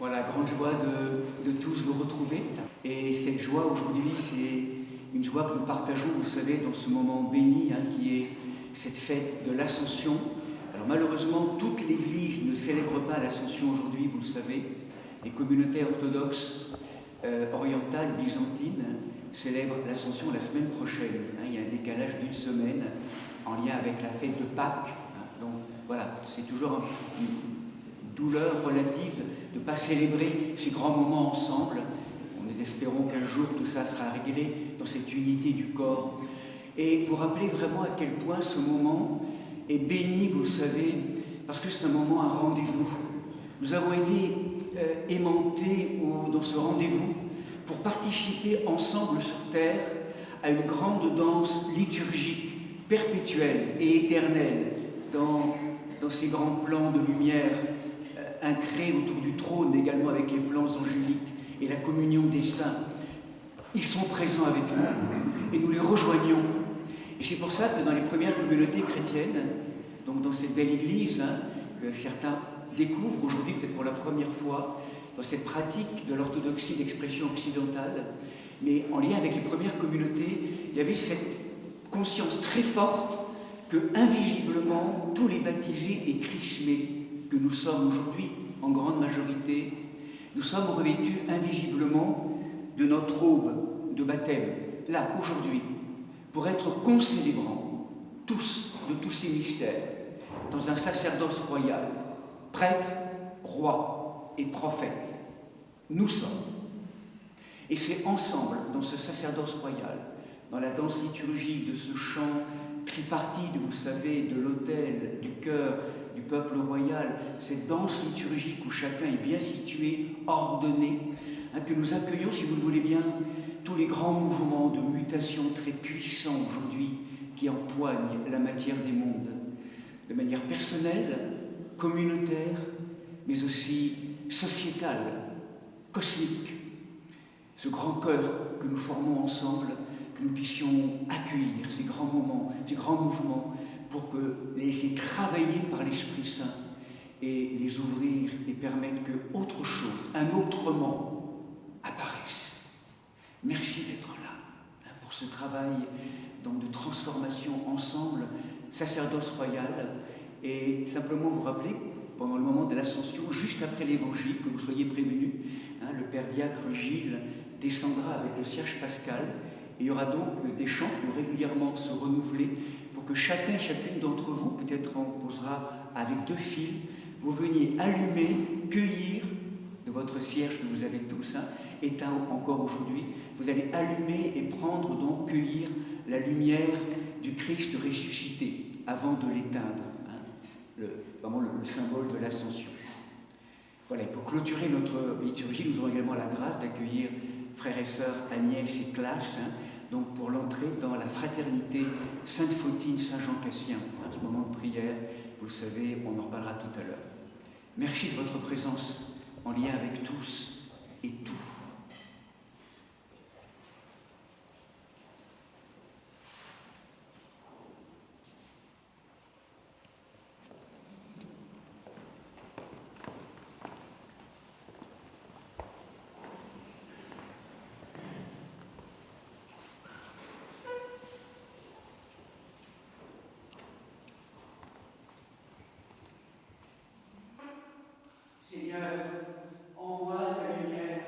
Voilà, grande joie de tous vous retrouver. Et cette joie aujourd'hui, c'est une joie que nous partageons, vous savez, dans ce moment béni, qui est cette fête de l'Ascension. Alors malheureusement, toute l'Église ne célèbre pas l'Ascension aujourd'hui, vous le savez. Les communautés orthodoxes orientales, byzantines, célèbrent l'Ascension la semaine prochaine. Il y a un décalage d'une semaine en lien avec la fête de Pâques. Donc voilà, c'est toujours une douleur relative de ne pas célébrer ces grands moments ensemble. Nous espérons qu'un jour tout ça sera réglé dans cette unité du corps. Et vous rappelez vraiment à quel point ce moment est béni, vous le savez, parce que c'est un moment, un rendez-vous. Nous avons été aimantés dans ce rendez-vous pour participer ensemble sur Terre à une grande danse liturgique, perpétuelle et éternelle dans ces grands plans de lumière ancrés autour du trône, également avec les plans angéliques et la communion des saints. Ils sont présents avec nous et nous les rejoignons. Et c'est pour ça que dans les premières communautés chrétiennes, donc dans cette belle église, que certains découvrent aujourd'hui peut-être pour la première fois, dans cette pratique de l'orthodoxie d'expression occidentale, mais en lien avec les premières communautés, il y avait cette conscience très forte que invisiblement tous les baptisés et chrismés que nous sommes aujourd'hui en grande majorité, nous sommes revêtus invisiblement de notre aube de baptême, là, aujourd'hui, pour être concélébrants, tous, de tous ces mystères, dans un sacerdoce royal, prêtre, roi et prophète. Nous sommes. Et c'est ensemble, dans ce sacerdoce royal, dans la danse liturgique de ce chant tripartite, vous savez, de l'autel, du chœur, du peuple royal, cette danse liturgique où chacun est bien situé, ordonné, que nous accueillons, si vous le voulez bien, tous les grands mouvements de mutation très puissants aujourd'hui qui empoignent la matière des mondes, de manière personnelle, communautaire, mais aussi sociétale, cosmique. Ce grand cœur que nous formons ensemble, que nous puissions accueillir ces grands moments, ces grands mouvements, pour les laisser travailler par l'Esprit Saint et les ouvrir et permettre que autre chose, un autrement, apparaisse. Merci d'être là pour ce travail donc, de transformation ensemble, sacerdoce royal, et simplement vous rappeler, pendant le moment de l'Ascension, juste après l'Évangile, que vous soyez prévenus, le Père diacre Gilles descendra avec le cierge pascal, et il y aura donc des chants qui vont régulièrement se renouveler pour que chacun et chacune d'entre vous, peut-être on posera avec 2 fils, vous veniez allumer, cueillir de votre cierge que vous avez tous, éteint encore aujourd'hui, vous allez allumer et prendre donc, cueillir la lumière du Christ ressuscité avant de l'éteindre, vraiment le symbole de l'Ascension. Voilà, et pour clôturer notre liturgie, nous aurons également la grâce d'accueillir frères et sœurs Agnès et Classe, donc pour l'entrée dans la fraternité Sainte-Fautine-Saint-Jean-Cassien. Ce moment de prière, vous le savez, on en reparlera tout à l'heure. Merci de votre présence en lien avec tous et tout. Seigneur, envoie ta lumière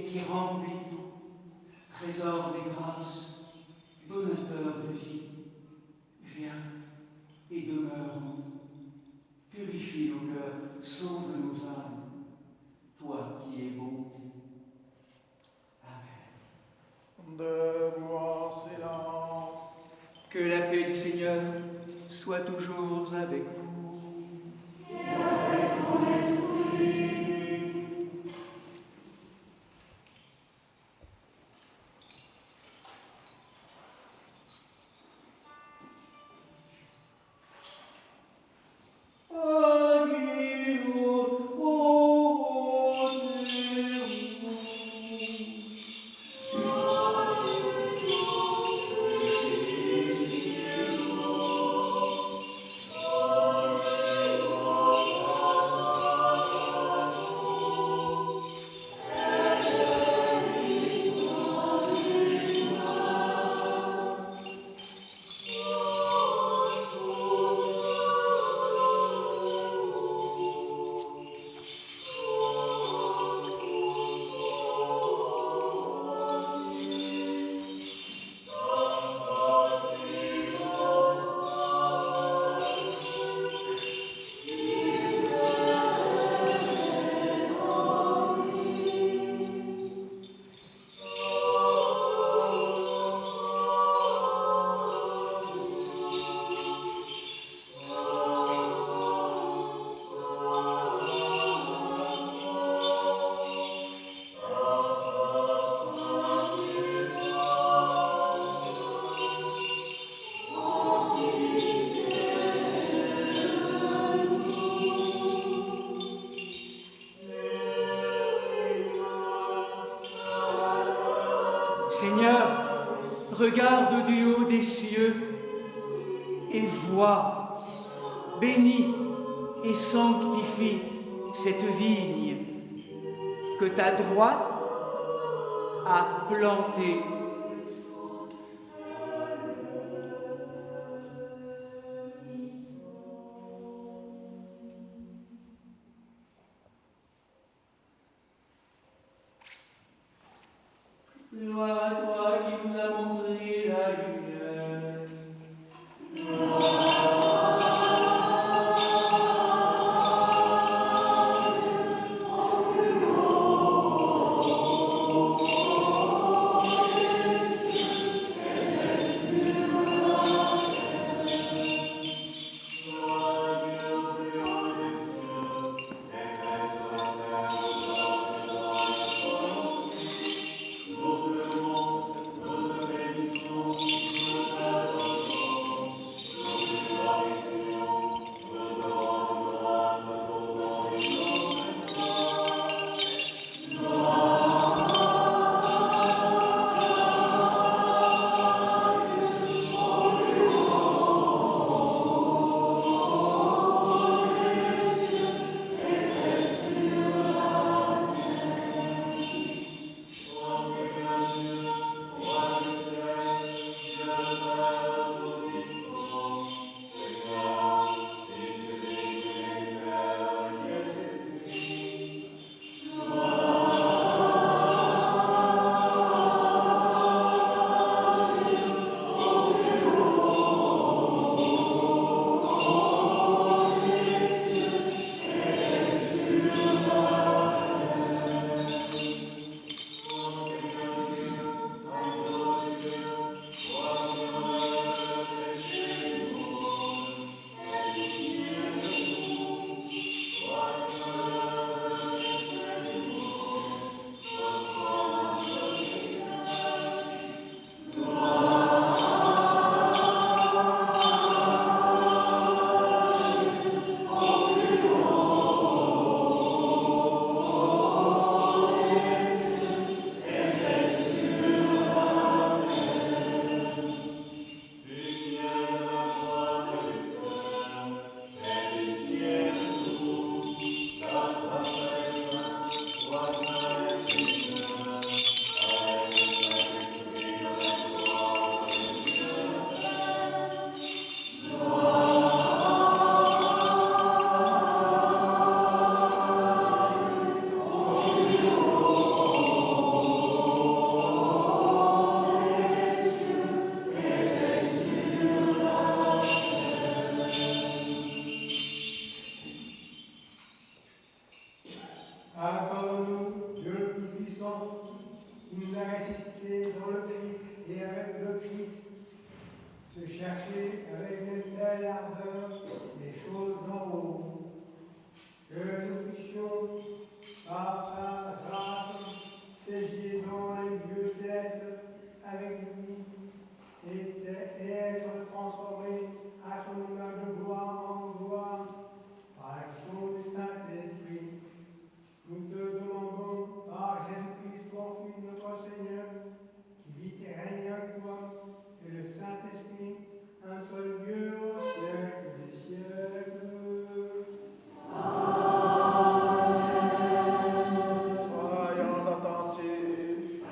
qui remplit tout, trésor des grâces, donateur de vie, viens et demeure en nous, purifie nos cœurs, sauve nos âmes, toi qui es bonté. Amen. Demeure silence. Que la paix du Seigneur soit toujours avec vous. Et avec ton esprit. Seigneur, regarde du haut des cieux et vois, bénis et sanctifie cette vigne que ta droite a plantée. Gloire à toi qui nous a montré la lumière. Nous chercher avec une telle ardeur les choses d'en haut, que nous puissions, par ta grâce, sécher dans les lieux célestes avec lui et être transformés à son image de gloire en gloire par l'action du Saint-Esprit. Nous te demandons par Jésus-Christ, ton Fils, notre Seigneur, qui vit et règne avec toi, et le Saint-Esprit, un seul Dieu au siècle des siècles. Soyons attentifs.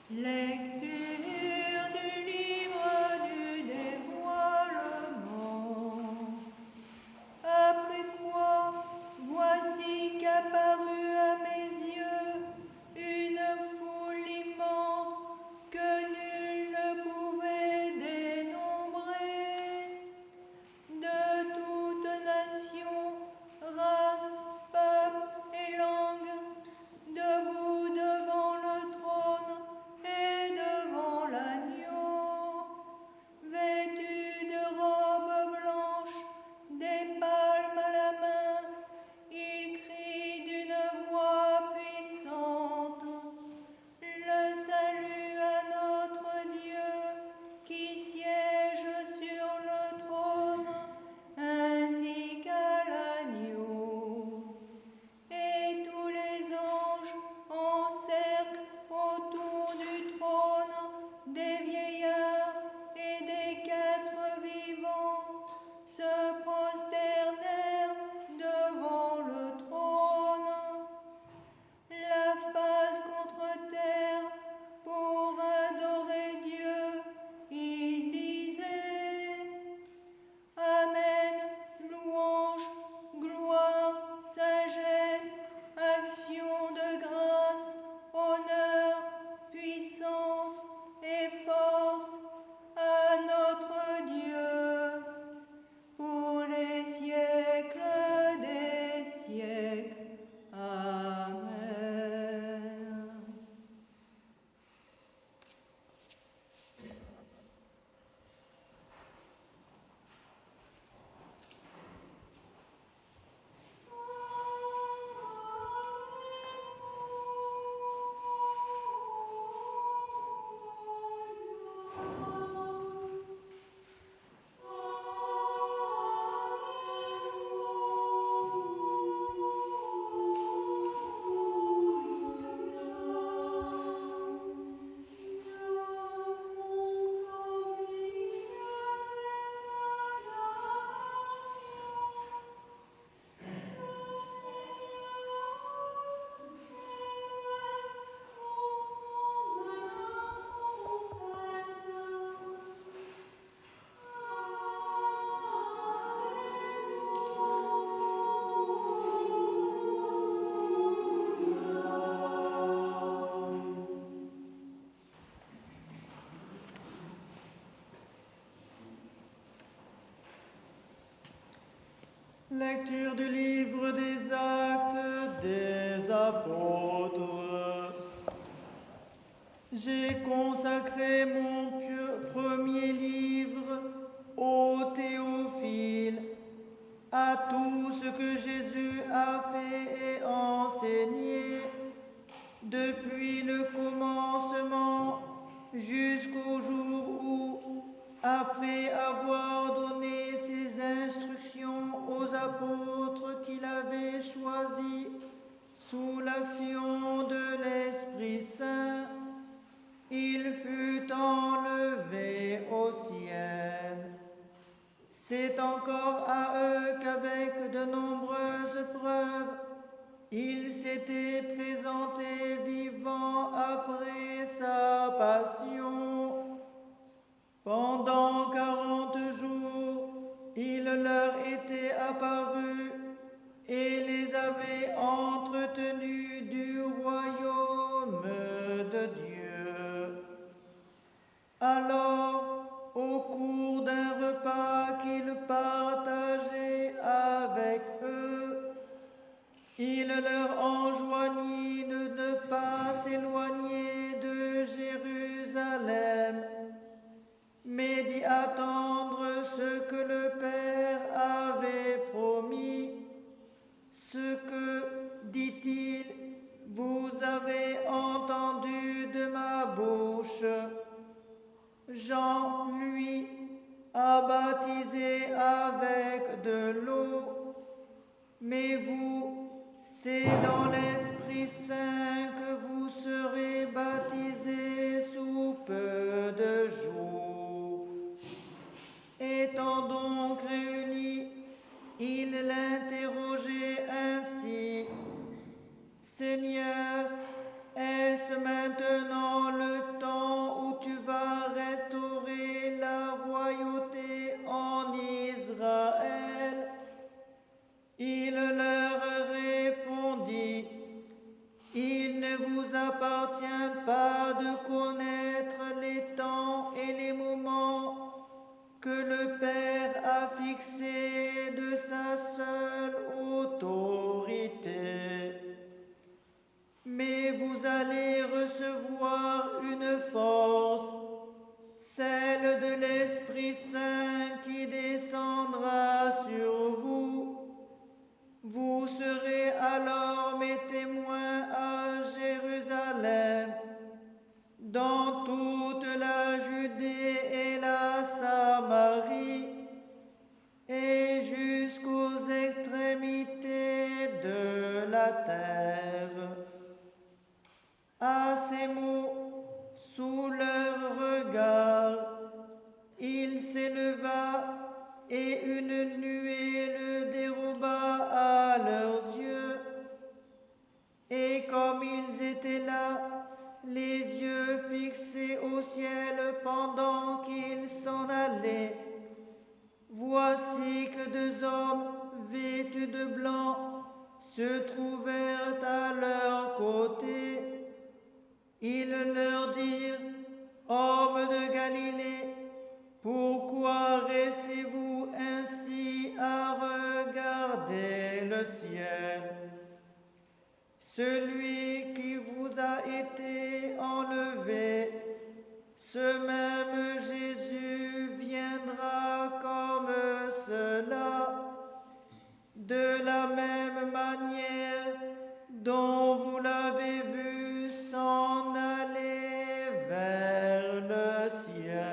Lecture du livre du dévoilement. Après quoi, voici qu'apparut à mes yeux une foule immense que nul ne pouvait dénombrer, de toutes nations, races, peuples et langues, debout devant le trône et devant l'agneau, vêtus de robes blanches, des palmes à la main, ils crient d'une voix puissante: le salut à notre Dieu qui siège sur le trône, ainsi qu'à l'agneau. Et tous les anges en cercle autour du trône, des vieillards et des quatre vivants se prosternèrent devant le trône, la face contre terre pour adorer Dieu. Ils disaient: Amen, louange, gloire, sagesse, action de grâce, honneur, puissance et force à notre Dieu pour les siècles des siècles. Amen. Lecture du livre des Actes des Apôtres. J'ai consacré mon premier livre au Théophile, à tout ce que Jésus a fait et enseigné depuis le commencement jusqu'au jour où, après avoir donné ses instructions aux apôtres qu'il avait choisis sous l'action de l'Esprit Saint, il fut enlevé au ciel. C'est encore à eux qu'avec de nombreuses preuves, il s'était présenté vivant après sa passion. Pendant 40 jours, il leur était apparu avez entendu de ma bouche. Jean, lui, a baptisé avec de l'eau, mais vous, c'est dans l'Esprit Saint que vous serez baptisés sous peu de jours. Étant donc réunis, il l'interrogeait ainsi: Seigneur, est-ce maintenant le temps où tu vas restaurer la royauté en Israël? Il leur répondit: Il ne vous appartient pas de connaître les temps et les moments que le Père a fixés de sa seule autorité. Mais vous allez recevoir une force, celle de l'Esprit Saint qui descendra sur vous. Vous serez alors mes témoins à Jérusalem, dans toute la Judée et la Samarie, et jusqu'aux extrémités de la terre. À ces mots, sous leur regard, il s'éleva et une nuée le déroba à leurs yeux. Et comme ils étaient là, les yeux fixés au ciel pendant qu'ils s'en allaient, voici que deux hommes vêtus de blanc se trouvèrent à leur côté. Ils leur dirent: Hommes de Galilée, pourquoi restez-vous ainsi à regarder le ciel? Celui qui vous a été enlevé, ce même Jésus viendra comme cela, de la même manière dont vous l'avez vu s'en aller vers le ciel.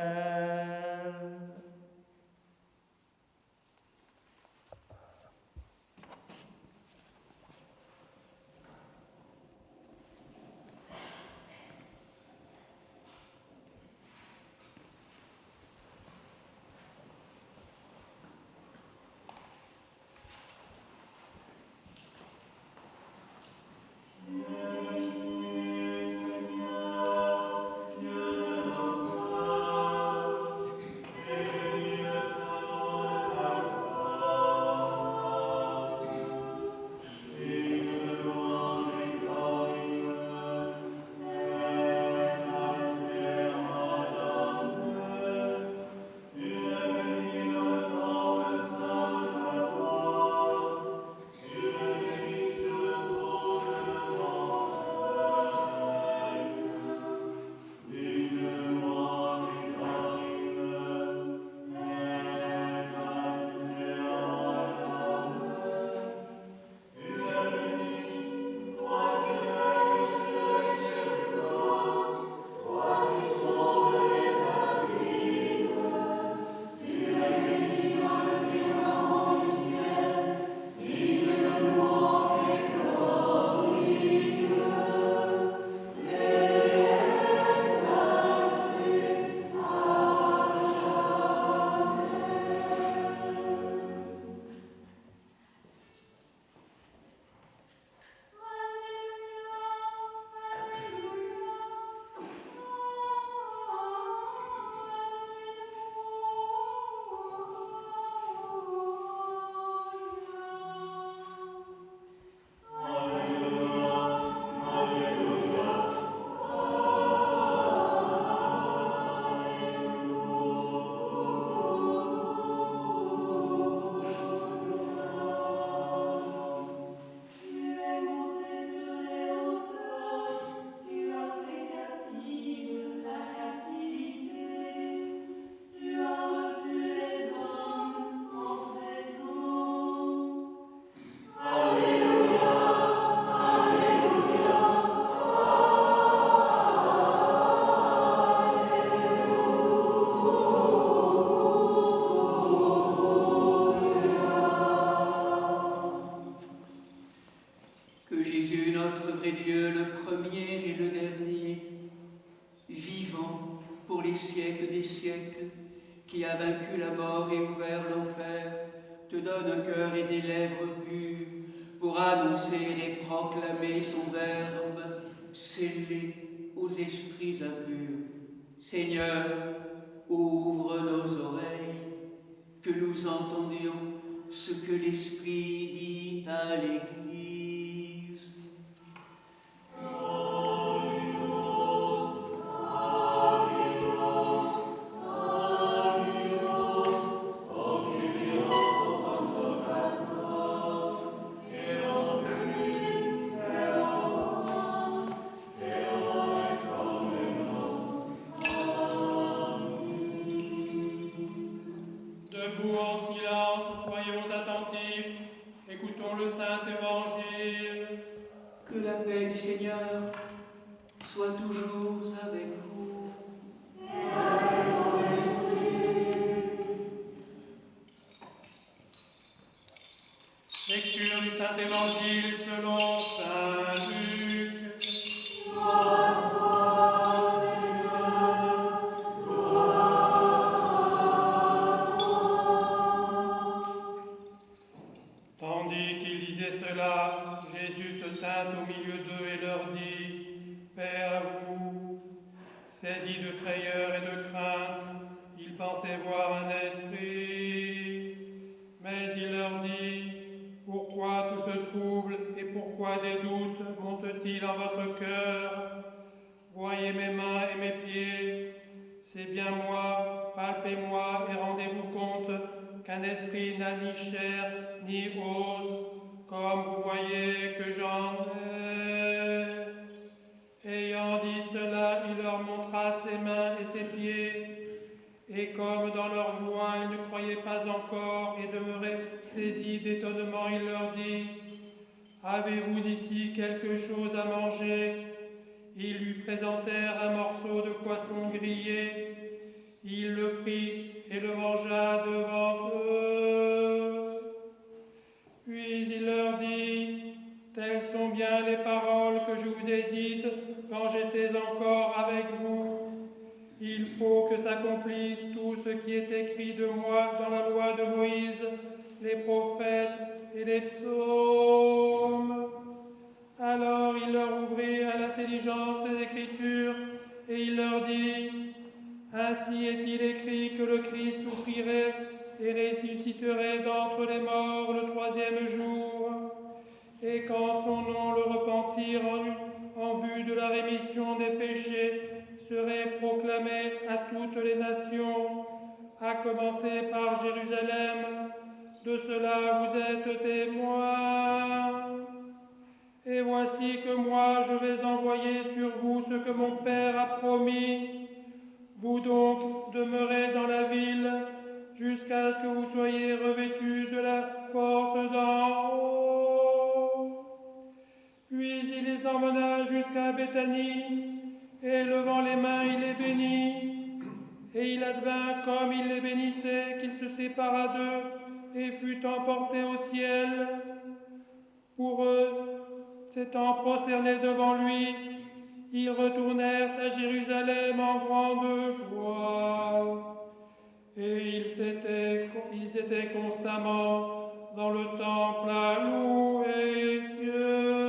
le premier et le dernier, vivant pour les siècles des siècles, qui a vaincu la mort et ouvert l'enfer, te donne un cœur et des lèvres pures pour annoncer et proclamer son verbe, scellé aux esprits impurs. Seigneur, ouvre nos oreilles, que nous entendions ce que l'Esprit dit à l'Église. Debout en silence, soyons attentifs, écoutons le Saint-Évangile. Que la paix du Seigneur soit toujours avec vous. Lecture du Saint-Évangile selon Saint Luc. Tandis qu'il disait cela, Jésus se tint au milieu d'eux et leur dit, paix à vous. Saisis de frayeur et de crainte, ils pensaient voir un esprit. Mais il leur dit, pourquoi tout ce trouble et pourquoi des doutes montent-ils en votre cœur? Voyez mes mains et mes pieds, c'est bien moi, palpez-moi et rendez-vous compte qu'un esprit n'a ni chair ni os, comme vous voyez que j'en ai. Ayant dit cela, il leur montra ses mains et ses pieds, et comme dans leur joie ils ne croyaient pas encore et demeuraient saisis d'étonnement, il leur dit, avez-vous ici quelque chose à manger? Ils lui présentèrent un morceau de poisson grillé. Il le prit et le mangea devant eux. Puis il leur dit, telles sont bien les paroles que je vous ai dites quand j'étais encore avec vous. Il faut que s'accomplisse tout ce qui est écrit de moi dans la loi de Moïse, les prophètes et les psaumes. Alors il leur ouvrit à l'intelligence les Écritures et il leur dit, ainsi est-il écrit que le Christ souffrirait et ressusciterait d'entre les morts le troisième jour, et qu'en son nom le repentir en vue de la rémission des péchés serait proclamé à toutes les nations, à commencer par Jérusalem. De cela vous êtes témoins. Et voici que moi je vais envoyer sur vous ce que mon Père a promis. Vous donc demeurez dans la ville jusqu'à ce que vous soyez revêtus de la force d'en haut. Puis il les emmena jusqu'à Béthanie, et levant les mains, il les bénit. Et il advint, comme il les bénissait, qu'il se sépara d'eux et fut emporté au ciel. Pour eux, s'étant prosternés devant lui, ils retournèrent à Jérusalem en grande joie. Et ils étaient constamment dans le temple à louer Dieu.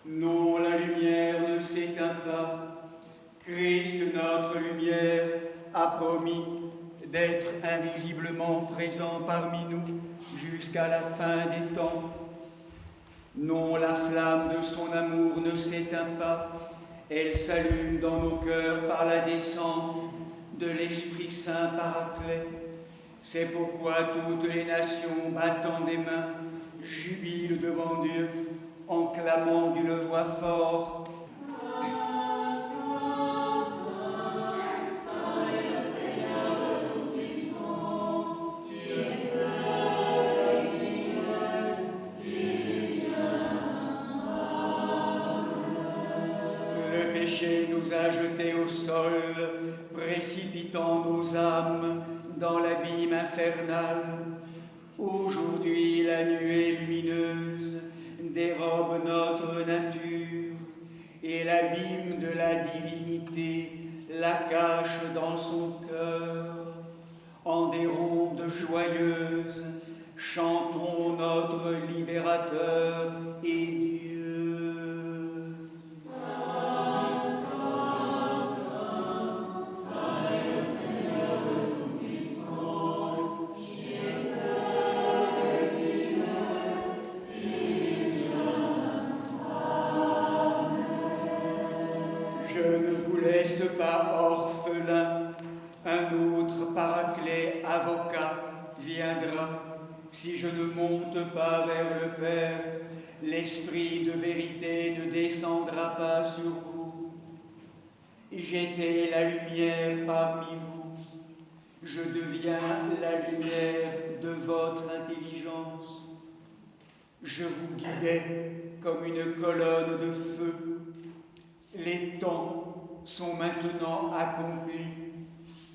Non, la lumière ne s'éteint pas. Christ, notre lumière, a promis d'être invisiblement présent parmi nous jusqu'à la fin des temps. Non, la flamme de son amour ne s'éteint pas. Elle s'allume dans nos cœurs par la descente de l'Esprit Saint Paraclet. C'est pourquoi toutes les nations, battant des mains, jubile devant Dieu en clamant d'une voix forte. Le péché nous a jetés au sol, précipitant nos âmes dans l'abîme infernal. Aujourd'hui, la nuée lumineuse dérobe notre nature et l'abîme de la divinité la cache dans son cœur. En des rondes joyeuses, chantons notre libérateur et Dieu. Je ne vous laisse pas orphelin, un autre paraclet avocat viendra. Si je ne monte pas vers le Père, l'Esprit de vérité ne descendra pas sur vous. J'étais la lumière parmi vous, je deviens la lumière de votre intelligence. Je vous guidais comme une colonne de feu. Les temps sont maintenant accomplis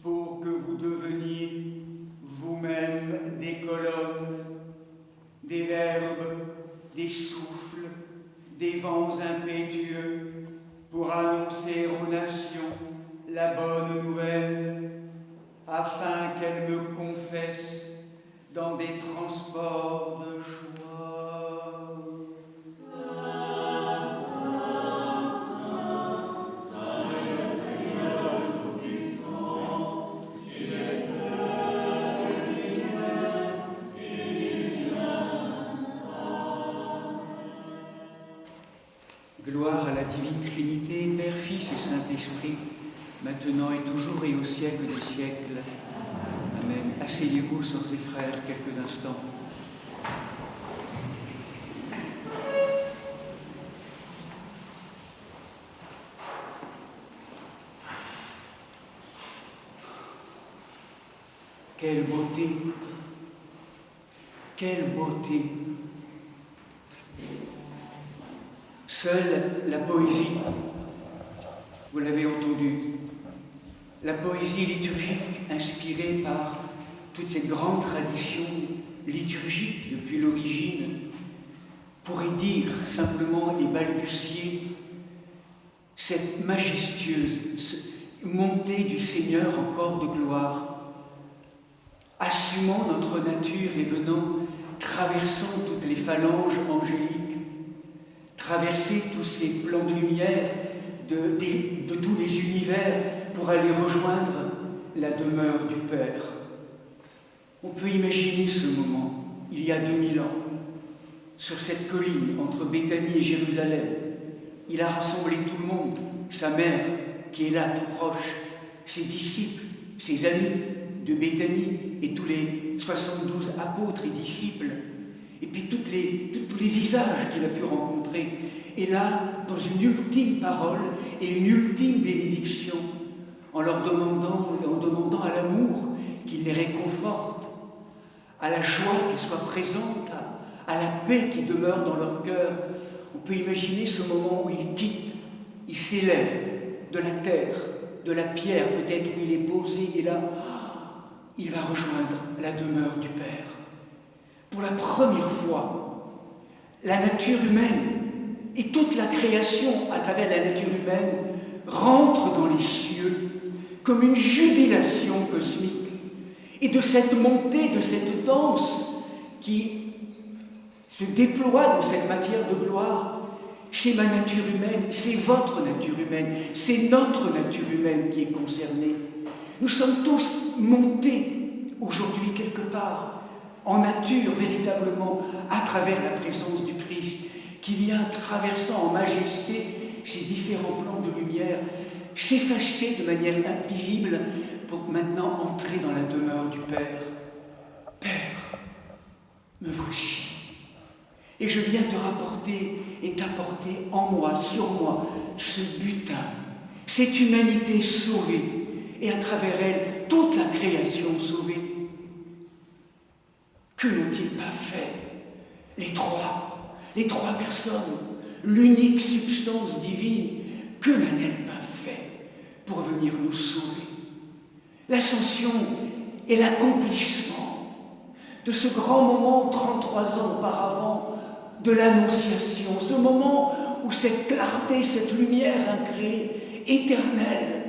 pour que vous deveniez vous-même des colonnes, des verbes, des souffles, des vents impétueux pour annoncer aux nations la bonne nouvelle, afin qu'elles me confessent dans des transports de joie. Gloire à la divine Trinité, Père, Fils et Saint-Esprit, maintenant et toujours et au siècle des siècles. Amen. Asseyez-vous, sœurs et frères, quelques instants. Quelle beauté! Quelle beauté! Seule la poésie, vous l'avez entendu, la poésie liturgique inspirée par toute cette grande tradition liturgique depuis l'origine, pourrait dire simplement et balbutier cette majestueuse montée du Seigneur en corps de gloire, assumant notre nature et venant, traversant toutes les phalanges angéliques, traverser tous ces plans de lumière de tous les univers pour aller rejoindre la demeure du Père. On peut imaginer ce moment, il y a 2000 ans, sur cette colline entre Béthanie et Jérusalem. Il a rassemblé tout le monde, sa mère qui est là tout proche, ses disciples, ses amis de Béthanie et tous les 72 apôtres et disciples, et puis tous les visages qu'il a pu rencontrer. Et là, dans une ultime parole et une ultime bénédiction, en leur demandant à l'amour qu'il les réconforte, à la joie qui soit présente, à la paix qui demeure dans leur cœur. On peut imaginer ce moment où il quitte, il s'élève de la terre, de la pierre peut-être où il est posé, et là, il va rejoindre la demeure du Père. Pour la première fois, la nature humaine et toute la création à travers la nature humaine rentre dans les cieux comme une jubilation cosmique. Et de cette montée, de cette danse qui se déploie dans cette matière de gloire, c'est ma nature humaine, c'est votre nature humaine, c'est notre nature humaine qui est concernée. Nous sommes tous montés aujourd'hui quelque part en nature véritablement à travers la présence du Christ qui vient traversant en majesté ces différents plans de lumière, s'effacer de manière invisible pour maintenant entrer dans la demeure du Père. Père, me voici, Et je viens te rapporter et t'apporter en moi, sur moi, ce butin, cette humanité sauvée, et à travers elle, toute la création sauvée. Que n'ont-ils pas fait, les trois personnes, l'unique substance divine, que n'a-t-elle pas fait pour venir nous sauver? L'ascension est l'accomplissement de ce grand moment, 33 ans auparavant, de l'Annonciation, ce moment où cette clarté, cette lumière incréée, éternelle,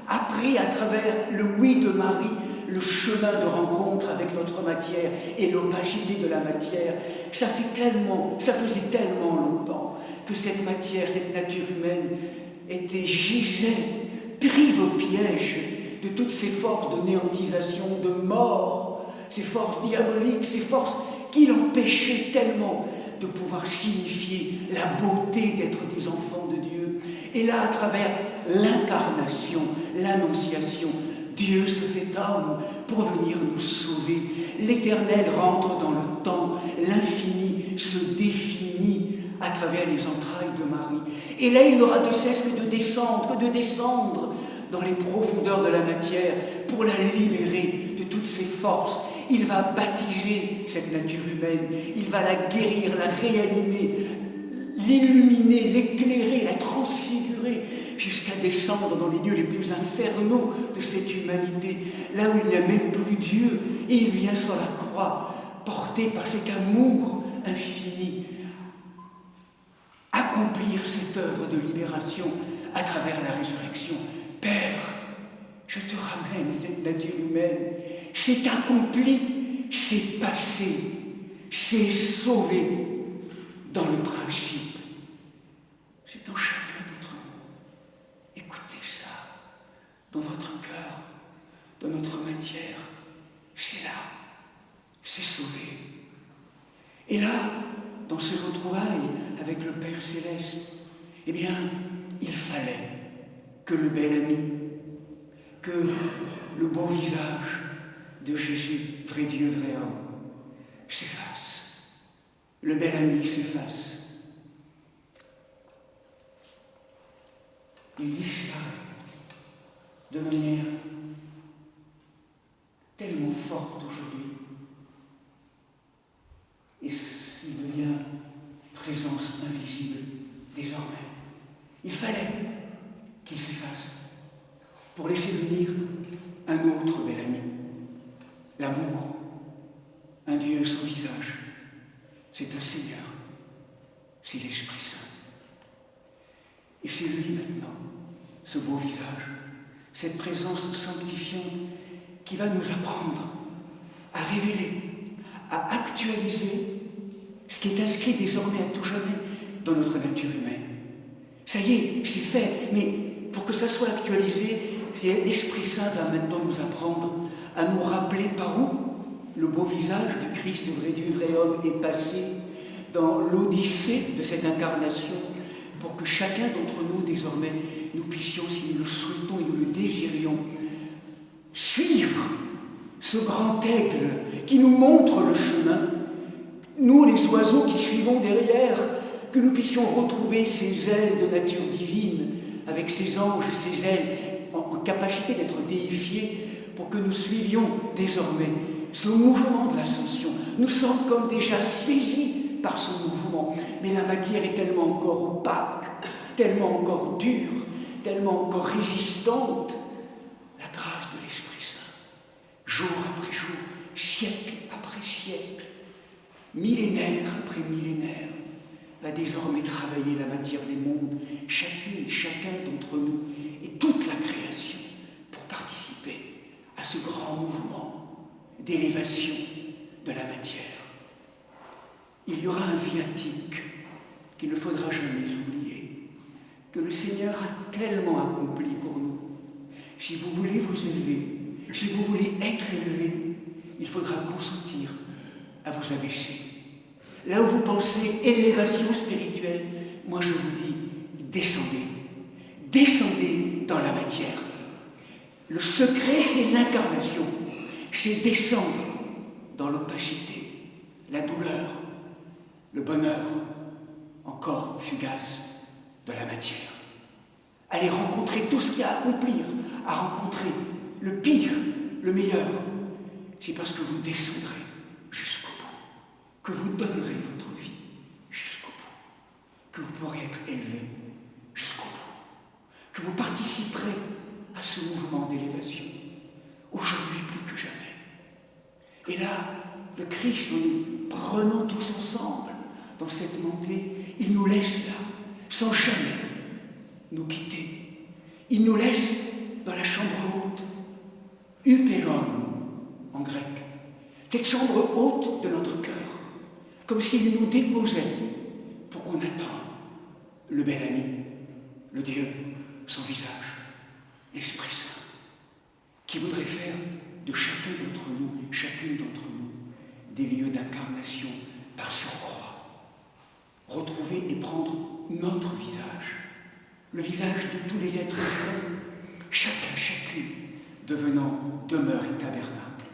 a pris à travers le oui de Marie le chemin de rencontre avec notre matière et l'opacité de la matière. Ça faisait tellement longtemps que cette matière, cette nature humaine gisait, prise au piège de toutes ces forces de néantisation, de mort, ces forces diaboliques, ces forces qui l'empêchaient tellement de pouvoir signifier la beauté d'être des enfants de Dieu. Et là, à travers l'incarnation, l'annonciation, Dieu se fait homme pour venir nous sauver. L'Éternel rentre dans le temps, l'infini se définit à travers les entrailles de Marie. Et là, il n'aura de cesse que de descendre dans les profondeurs de la matière pour la libérer de toutes ses forces. Il va baptiser cette nature humaine, il va la guérir, la réanimer, l'illuminer, l'éclairer, la transfigurer, jusqu'à descendre dans les lieux les plus infernaux de cette humanité, là où il n'y a même plus Dieu, et il vient sur la croix, porté par cet amour infini, accomplir cette œuvre de libération à travers la résurrection. Père, je te ramène cette nature humaine, c'est accompli, c'est passé, c'est sauvé dans le principe. C'est en chacun d'entre nous. Écoutez ça, dans votre cœur, dans notre matière, c'est là, c'est sauvé. Et là, dans ces retrouvailles avec le Père Céleste, eh bien, il fallait que le bel ami, que le beau visage de Jésus, vrai Dieu, vrai homme, s'efface. Le bel ami s'efface. Il disparaît de manière tellement forte aujourd'hui. Et il devient présence invisible désormais. Il fallait qu'il s'efface pour laisser venir un autre bel ami. L'amour, un Dieu sans visage, c'est un Seigneur, c'est l'Esprit Saint. Et c'est lui maintenant, ce beau visage, cette présence sanctifiante qui va nous apprendre à révéler, à actualiser ce qui est inscrit désormais à tout jamais dans notre nature humaine. Ça y est, c'est fait, mais pour que ça soit actualisé, l'Esprit Saint va maintenant nous apprendre à nous rappeler par où le beau visage du Christ, vrai Dieu, vrai homme, est passé dans l'odyssée de cette incarnation, pour que chacun d'entre nous, désormais, nous puissions, si nous le souhaitons et nous le désirions, suivre ce grand aigle qui nous montre le chemin, nous les oiseaux qui suivons derrière, que nous puissions retrouver ces ailes de nature divine, avec ces anges et ces ailes en capacité d'être déifiés, pour que nous suivions désormais ce mouvement de l'ascension. Nous sommes comme déjà saisis par ce mouvement, mais la matière est tellement encore opaque, tellement encore dure, tellement encore résistante. La grâce de l'Esprit Saint, jour après jour, siècle après siècle, millénaire après millénaire, va désormais travailler la matière des mondes, chacune et chacun d'entre nous, et toute la création, pour participer à ce grand mouvement d'élévation de la matière. Il y aura un viatique qu'il ne faudra jamais oublier, que le Seigneur a tellement accompli pour nous. Si vous voulez vous élever, si vous voulez être élevé, il faudra consentir à vous abaisser. Là où vous pensez élévation spirituelle, moi je vous dis, descendez. Descendez dans la matière. Le secret, c'est l'incarnation. C'est descendre dans l'opacité, la douleur, le bonheur encore fugace de la matière. Allez rencontrer tout ce qu'il y a à accomplir, à rencontrer le pire, le meilleur. C'est parce que vous descendrez jusqu'au bout, que vous donnerez votre vie jusqu'au bout, que vous pourrez être élevé jusqu'au bout, que vous participerez à ce mouvement d'élévation, aujourd'hui plus que jamais. Et là, le Christ, en nous prenant tous ensemble dans cette montée, il nous laisse là, sans jamais nous quitter. Il nous laisse dans la chambre haute, upéron en grec, cette chambre haute de notre cœur, comme s'il nous déposait pour qu'on attende le bel ami, le Dieu sans visage, l'Esprit Saint, qui voudrait faire de chacun d'entre nous, chacune d'entre nous, des lieux d'incarnation par surcroît, retrouver et prendre notre visage, le visage de tous les êtres humains, chacun, chacune, devenant demeure et tabernacle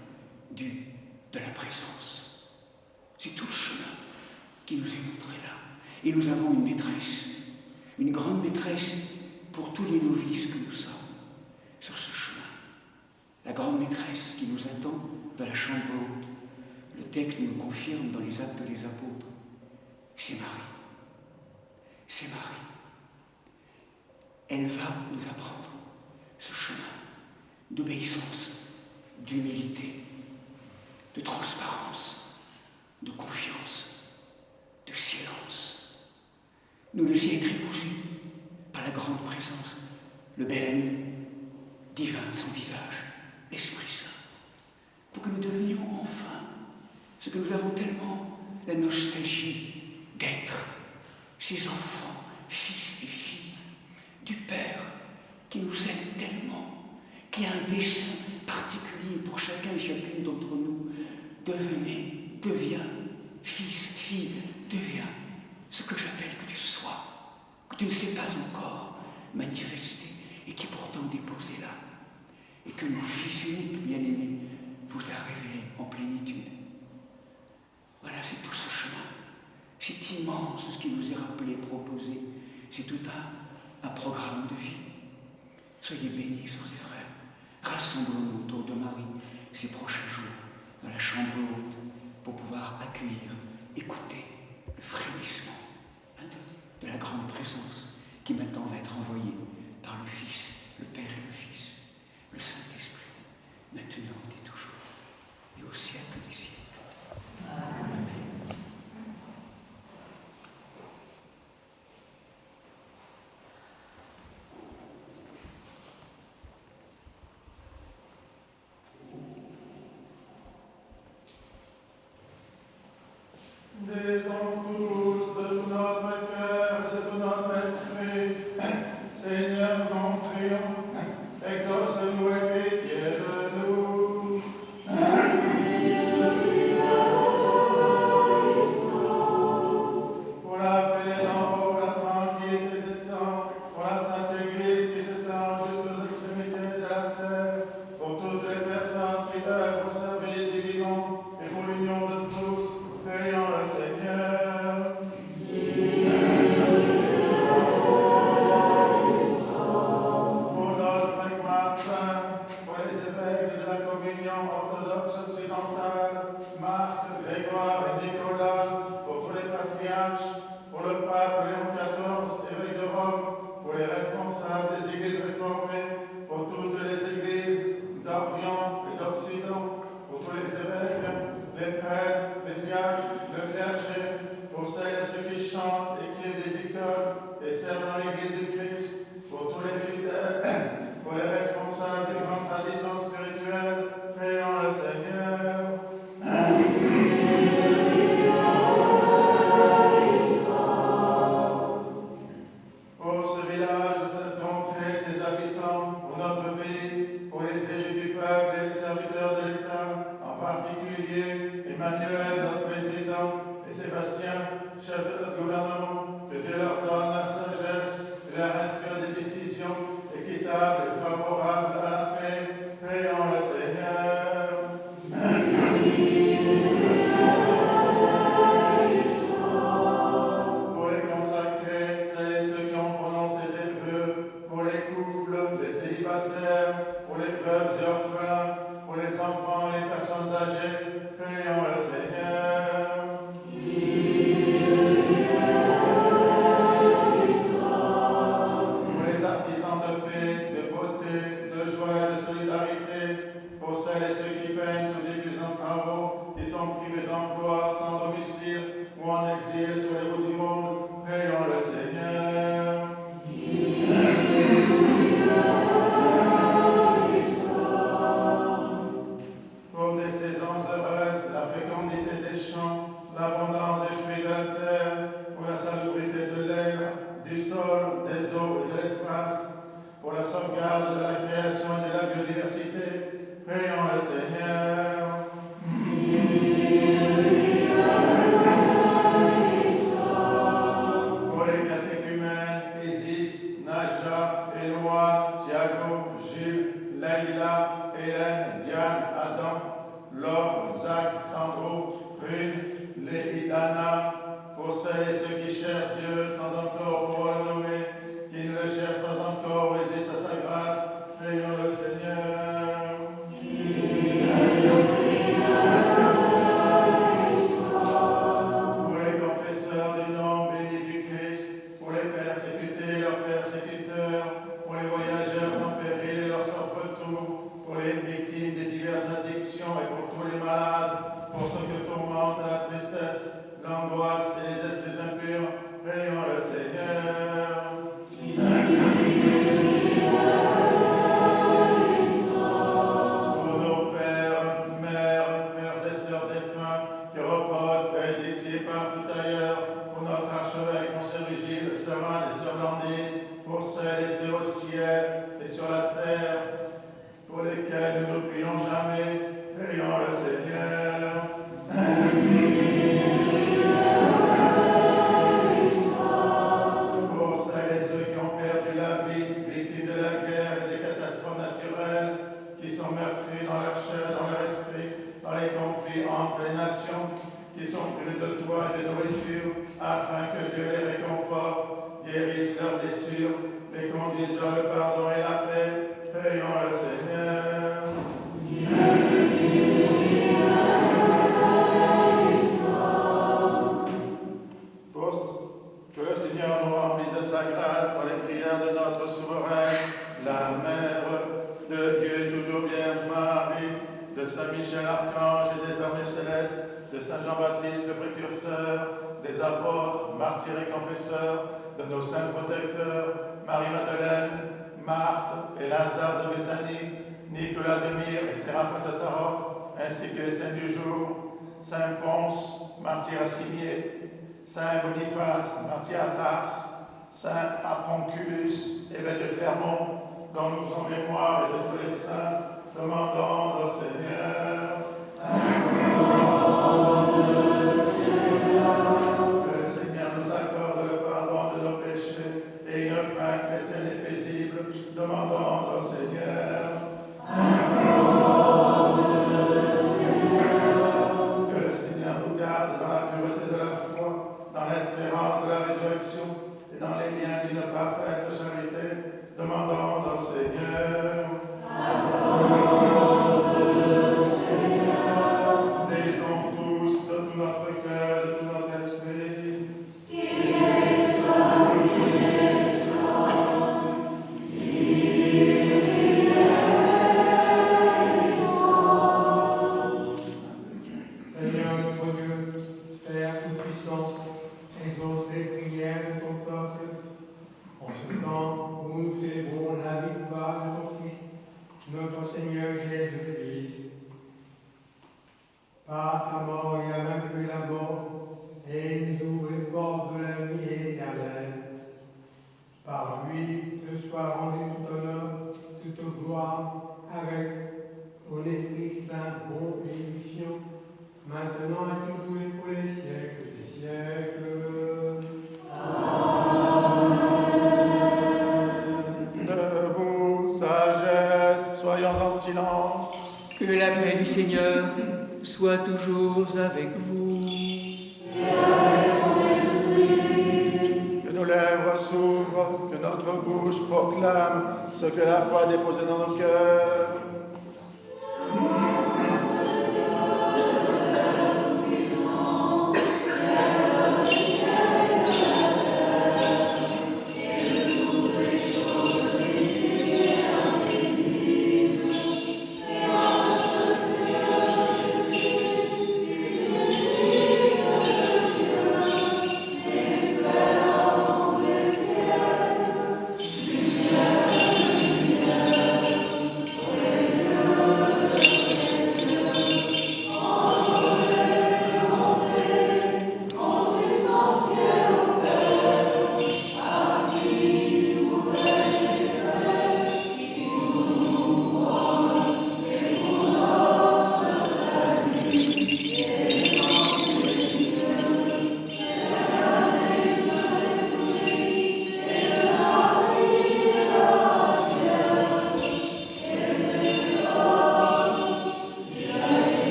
de la présence. C'est tout le chemin qui nous est montré là. Et nous avons une maîtresse, une grande maîtresse pour tous les novices que nous sommes sur ce chemin. La grande maîtresse qui nous attend dans la chambre haute. Le texte nous le confirme dans les Actes des Apôtres. C'est Marie. C'est Marie. Elle va nous apprendre ce chemin d'obéissance, d'humilité, de transparence, de confiance, de silence. Nous laisser être épousés par la grande présence, le bel ami, divin sans visage, l'Esprit Saint, pour que nous devenions enfin ce que nous avons tellement la nostalgie d'être, ces enfants, fils et filles, du Père qui nous aime tellement, qui a un dessein particulier pour chacun et chacune d'entre nous. Deviens, fils, fille, deviens ce que j'appelle que tu sois, que tu ne sais pas encore manifester et qui est pourtant déposé là, et que mon Fils unique, bien-aimé, vous a révélé en plénitude. Voilà, c'est tout ce chemin. C'est immense ce qui nous est rappelé, proposé. C'est tout un programme de vie. Soyez bénis, sœurs et frères. Rassemblons-nous autour de Marie ces prochains jours dans la chambre haute pour pouvoir accueillir, écouter le frémissement de la grande présence qui maintenant va être envoyée par le Fils, le Père et le Fils, le Saint-Esprit, maintenant et toujours, et au siècle des siècles. Amen. Descends tous de tout notre cœur, de tout notre esprit, Seigneur, nous prions, exauce-nous et pitié de nous. Pour la paix d'en haut, la tranquillité des temps, pour la Sainte Église qui s'étend jusqu'aux extrémités de la terre, pour toutes les personnes qui œuvrent au service divin et pour l'union de tous, prions le Seigneur. Pour notre Martin, pour les évêques de la communion orthodoxe occidentale, Marc, Grégoire et Nicolas, pour tous les patriarches, pour le pape Léon XIV, évêque de Rome, pour les responsables des églises réformées, pour toutes les églises d'Orient et d'Occident, pour tous les évêques, les prêtres, les diacres, le clergé, pour celles et ceux qui chantent, écrivent des icônes et servent dans l'église du Christ, pour tous les fidèles, pour les responsables des grandes traditions spirituelles, prions le Seigneur. Pour ce village, cette contrée, ses habitants, pour notre pays, pour les élus du peuple et les serviteurs de l'État, en particulier Emmanuel, notre président, et Sébastien, chef de notre gouvernement, que Dieu leur donne la sagesse sa grâce par les prières de notre souveraine, la Mère de Dieu, toujours Vierge Marie, de Saint Michel Archange et des armées célestes, de Saint Jean-Baptiste le précurseur, des apôtres, martyrs et confesseurs, de nos saints protecteurs, Marie-Madeleine, Marthe et Lazare de Béthanie, Nicolas de Myre et Séraphin de Sarov, ainsi que les saints du jour, Saint Ponce, martyr à Cimier, Saint Boniface, martyr à Tars, Saint Apronculus, évêque de Clermont, dont nous en mémoire et de tous les saints, demandons au Seigneur. Que le Seigneur nous accorde le pardon de nos péchés et une fin chrétienne et paisible, demandons au Seigneur. Que le Seigneur nous garde dans la pureté de la foi, dans l'espérance de la résurrection et dans les liens d'une parfaite charité, demandons au Seigneur. Disons tous de tout notre cœur et de tout notre esprit. Seigneur notre Dieu, Père tout-puissant, exauce les prières de ton peuple. En ce temps où nous célébrons la victoire de ton Fils, notre Seigneur Jésus-Christ. Par sa mort, il a vaincu la mort et nous ouvre les portes de la vie éternelle. Par lui, te soit rendu tout honneur, toute gloire, avec ton Esprit Saint, bon et unifiant, maintenant et toujours et pour les siècles des siècles. Debout, sagesse, soyons en silence. Que la paix du Seigneur soit toujours avec vous. Que nos lèvres s'ouvrent, que notre bouche proclame ce que la foi a déposé dans nos cœurs.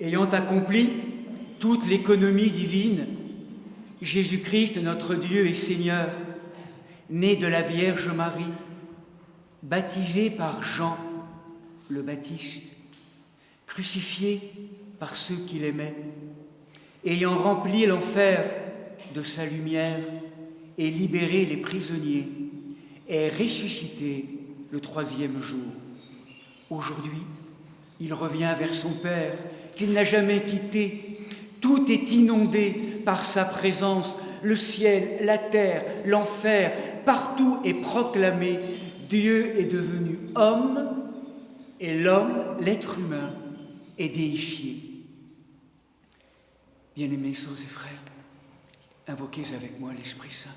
Ayant accompli toute l'économie divine, Jésus-Christ, notre Dieu et Seigneur, né de la Vierge Marie, baptisé par Jean le Baptiste, crucifié par ceux qu'il aimait, ayant rempli l'enfer de sa lumière et libéré les prisonniers, est ressuscité le troisième jour. Aujourd'hui, il revient vers son Père, qu'il n'a jamais quitté. Tout est inondé par sa présence. Le ciel, la terre, l'enfer, partout est proclamé. Dieu est devenu homme et l'homme, l'être humain, est déifié. Bien-aimés sœurs et frères, invoquez avec moi l'Esprit Saint,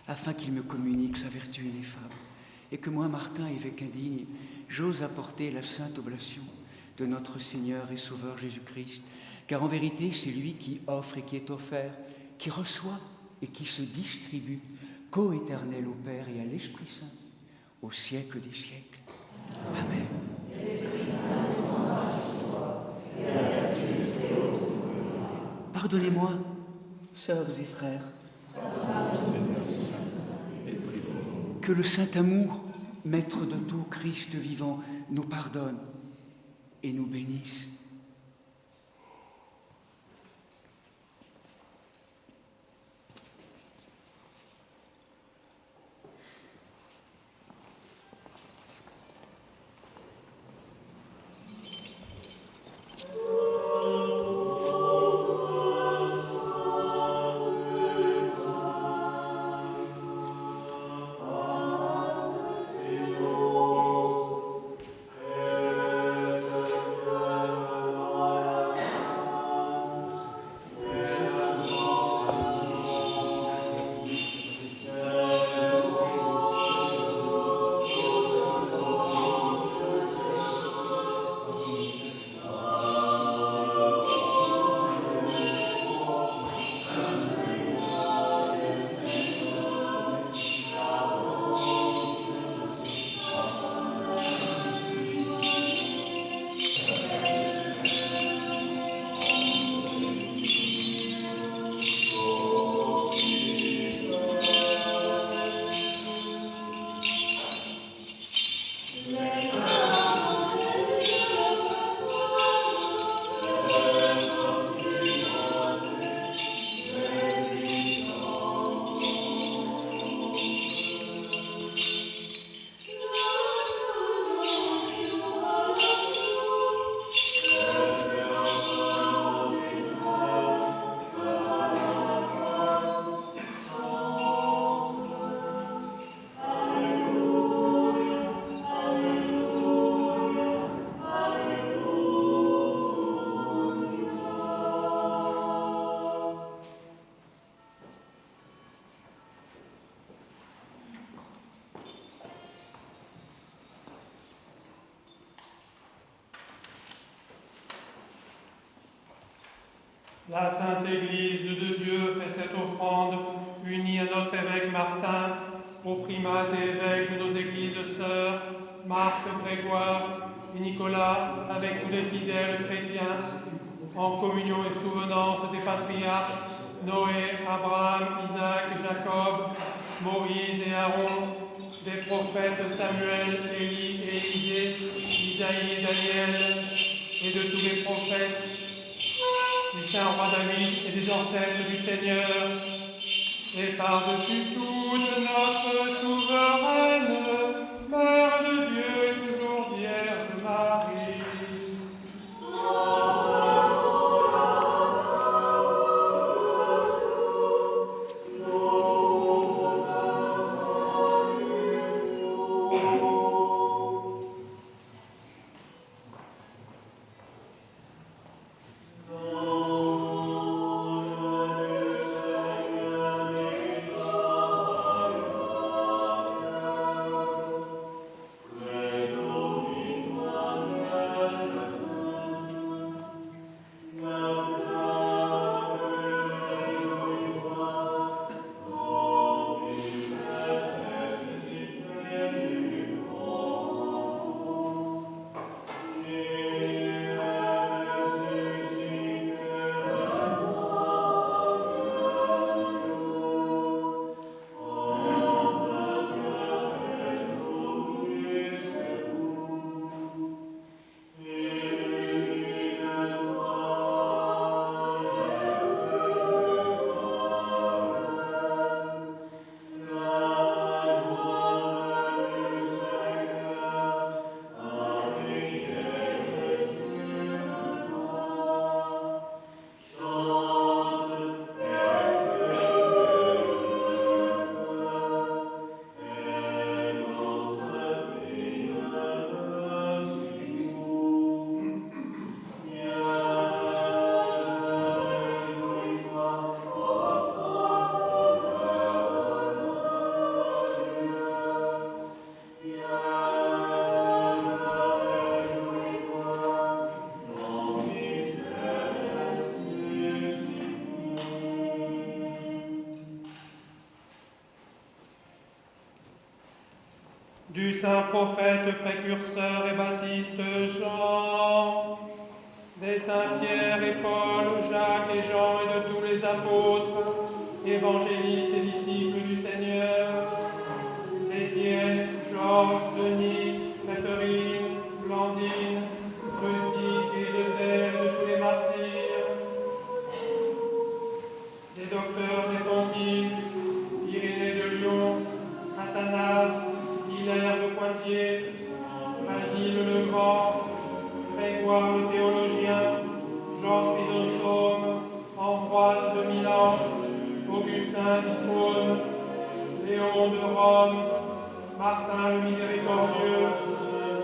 afin qu'il me communique sa vertu ineffable, et que moi, Martin, évêque indigne, j'ose apporter la sainte oblation de notre Seigneur et Sauveur Jésus-Christ, car en vérité, c'est lui qui offre et qui est offert, qui reçoit et qui se distribue, co-éternel au Père et à l'Esprit Saint, au siècle des siècles. Amen. Pardonnez-moi, sœurs et frères, que le saint amour, maître de tout, Christ vivant, nous pardonne et nous bénisse. La Sainte Église de Dieu fait cette offrande unie à notre évêque Martin, aux primats et évêques de nos églises sœurs, Marc, Grégoire et Nicolas, avec tous les fidèles chrétiens, en communion et souvenance des patriarches, Noé, Abraham, Isaac, Jacob, Moïse et Aaron, des prophètes Samuel, Élie et Élisée, Isaïe et Daniel, et de tous les prophètes, du saint roi David et des ancêtres du Seigneur, et par-dessus tout de notre souveraine, Mère de Dieu et toujours Vierge Marie. Amen. saints prophètes, précurseurs et baptistes Jean, des saints Pierre et Paul, Jacques et Jean et de tous les apôtres, évangélistes et disciples du Seigneur, Étienne, Georges, Denis, Catherine, Blandine, Rustique et Levert de tous les martyrs, des docteurs des pontifes, Irénée de Lyon, Athanase, Hilaire de Poitiers, Basile le Grand, Grégoire le théologien, Jean Chrysostome, Ambroise de Milan, Augustin d'Hippone, Léon de Rome, Martin le Miséricordieux,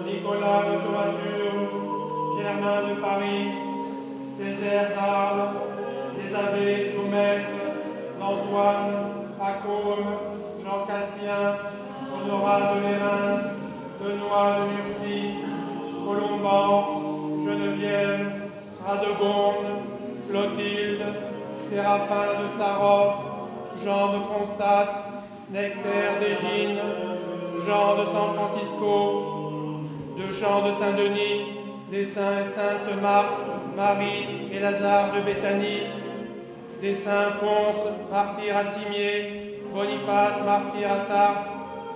Nicolas de Thaumaturge, Germain de Paris, Césaire d'Arles, les abbés, nos maîtres, d'Antoine, Pacôme, Jean Cassien, Honorat de Lérins, Benoît de Murcie, Colomban, Geneviève, Radegonde, Clotilde, Séraphin de Sarov, Jean de Kronstadt, Nectaire d'Égine, Jean de San Francisco, de Jean de Saint-Denis, des saints et saintes Marthe, Marie et Lazare de Béthanie, des saints Ponce, martyr à Cimier, Boniface, martyr à Tars,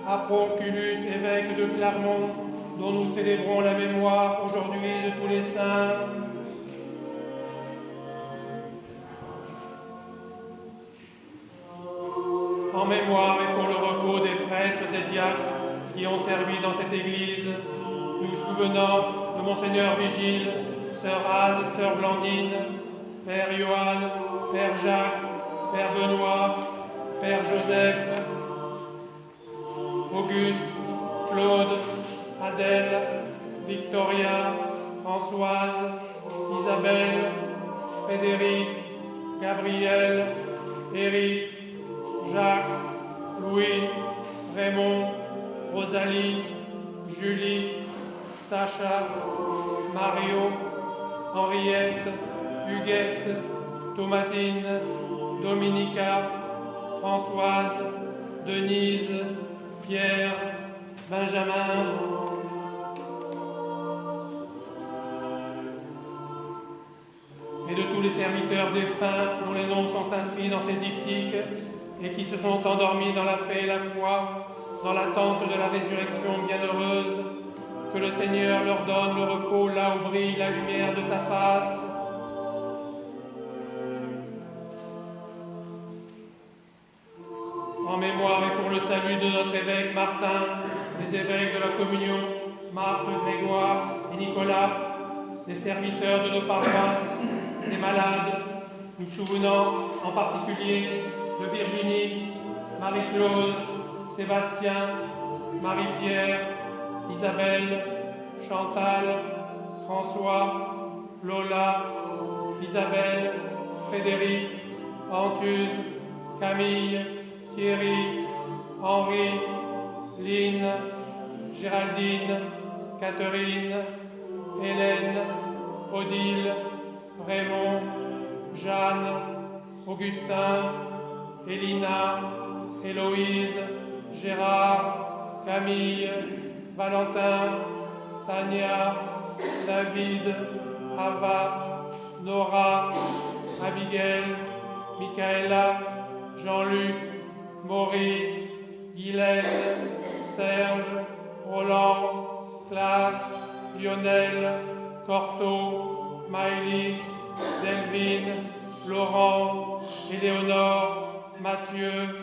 Apronculus, évêque de Clermont, dont nous célébrons la mémoire aujourd'hui de tous les saints. En mémoire et pour le repos des prêtres et diacres qui ont servi dans cette église, nous souvenons de Monseigneur Vigile, Sœur Anne, Sœur Blandine, Père Johan, Père Jacques, Père Benoît, Père Joseph, Auguste, Claude, Adèle, Victoria, Françoise, Isabelle, Frédéric, Gabriel, Éric, Jacques, Louis, Raymond, Rosalie, Julie, Sacha, Mario, Henriette, Huguette, Thomasine, Dominica, Françoise, Denise, Pierre, Benjamin, et de tous les serviteurs défunts dont les noms sont inscrits dans ces diptyques et qui se sont endormis dans la paix et la foi, dans l'attente de la résurrection bienheureuse, que le Seigneur leur donne le repos là où brille la lumière de sa face. En mémoire et pour le salut de notre évêque Martin, des évêques de la communion, Marc, Grégoire et Nicolas, des serviteurs de nos paroisses, des malades, nous souvenons en particulier de Virginie, Marie-Claude, Sébastien, Marie-Pierre, Isabelle, Chantal, François, Lola, Isabelle, Frédéric, Anthuse, Camille, Thierry, Henri, Lynne, Géraldine, Catherine, Hélène, Odile, Raymond, Jeanne, Augustin, Élina, Héloïse, Gérard, Camille, Valentin, Tania, David, Ava, Nora, Abigail, Michaela, Jean-Luc, Maurice, Guylaine, Serge, Roland, Classe, Lionel, Cortot, Maëlys, Delvine, Laurent, Éléonore, Mathieu,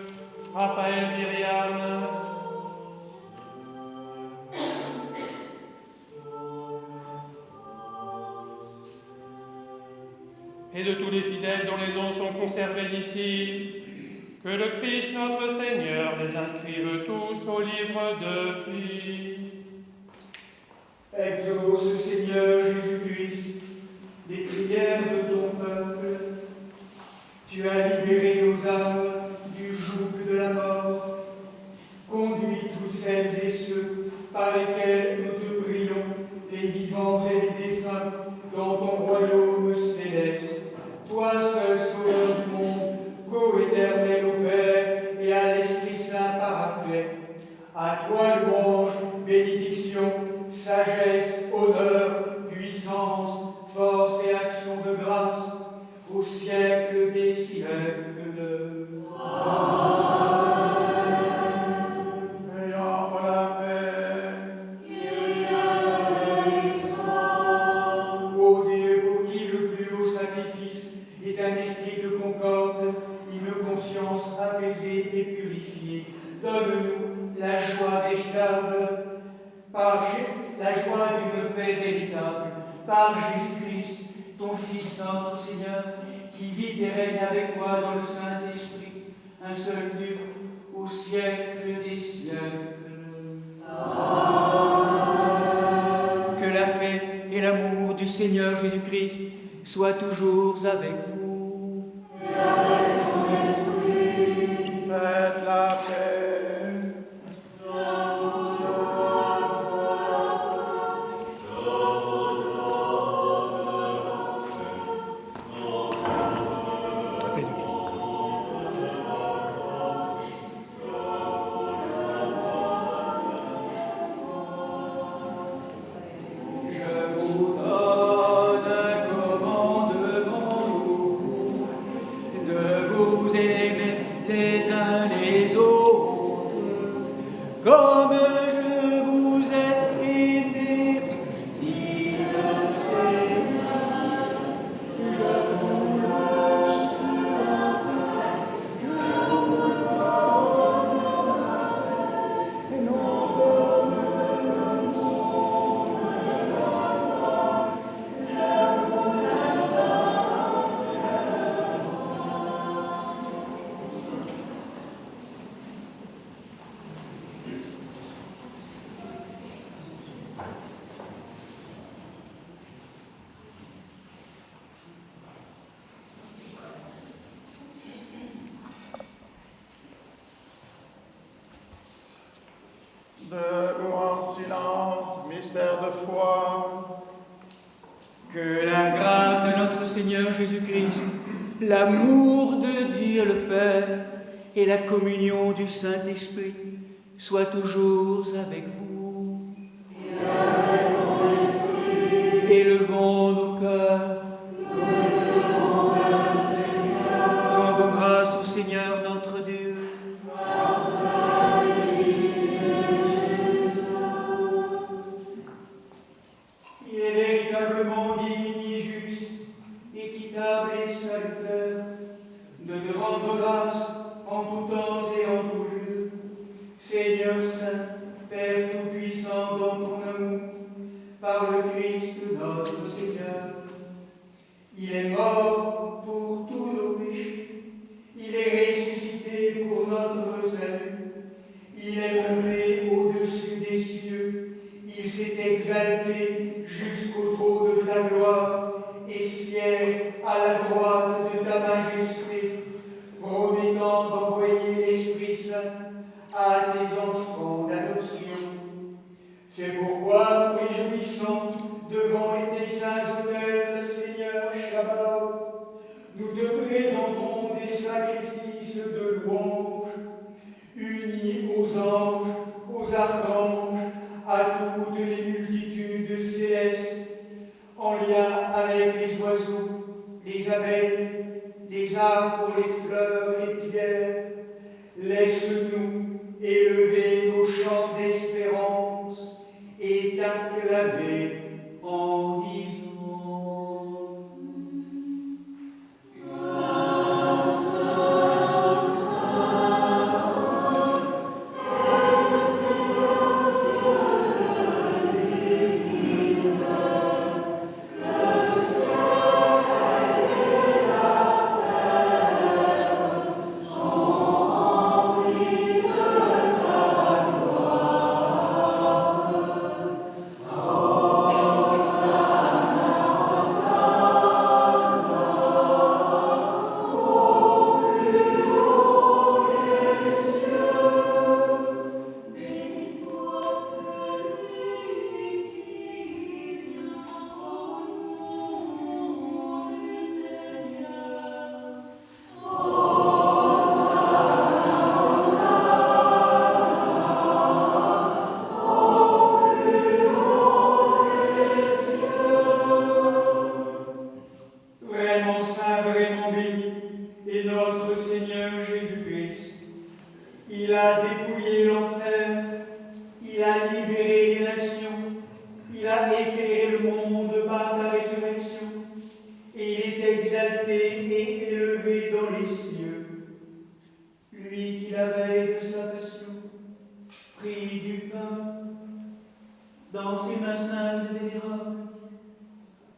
Raphaël, Myriam, et de tous les fidèles dont les noms sont conservés ici, que le Christ notre Seigneur les inscrive tous au livre de vie. Exauce, Seigneur Jésus-Christ, les prières de ton peuple. Tu as libéré nos âmes du joug de la mort. Conduis toutes celles et ceux par lesquels nous te prions, les vivants et les défunts, dans ton royaume céleste. Toi seul sauveur du monde, co-éternel au Père et à l'Esprit Saint paraclet. À toi louange, bénédiction sagesse, honneur, puissance, force et action de grâce, au siècle des siècles. Ayons la paix. Ô Dieu, pour qui le plus haut sacrifice est un esprit de concorde, une conscience apaisée et purifiée, donne-nous la joie véritable, la joie d'une paix véritable, par Jésus-Christ, ton Fils, notre Seigneur, qui vit et règne avec toi dans le Saint-Esprit, un seul Dieu, au siècle des siècles. Que la paix et l'amour du Seigneur Jésus-Christ soient toujours avec vous. Faites la paix. Debout en silence, mystère de foi. Que la grâce de notre Seigneur Jésus-Christ, l'amour de Dieu le Père et la communion du Saint-Esprit soient toujours avec vous. Élevons nos cœurs. Rendons grâce au Seigneur notre Dieu. Il est véritablement digne et juste, équitable et salutaire, de te rendre grâce en tout temps et en tout lieu, Seigneur Saint, Père Tout-Puissant dans ton amour, par le Christ notre Seigneur. Il est mort pour tous nos péchés, il est ressuscité pour notre salut, il est monté au-dessus des cieux, il s'est exalté jusqu'au trône de ta gloire et siège à la droite de ta majesté, promettant d'envoyer l'Esprit Saint à tes enfants d'adoption. C'est pourquoi nous réjouissons devant tes saints autels, Seigneur Shabbat, nous te présentons des sacrifices de louange, unis aux anges, aux archanges, à toutes les multitudes célestes, en lien avec les oiseaux, les abeilles, les arbres, les fleurs, les pierres. Laisse-nous élever nos chants d'espérance et t'acclamer en disant Oh ses mains saintes et vénérables,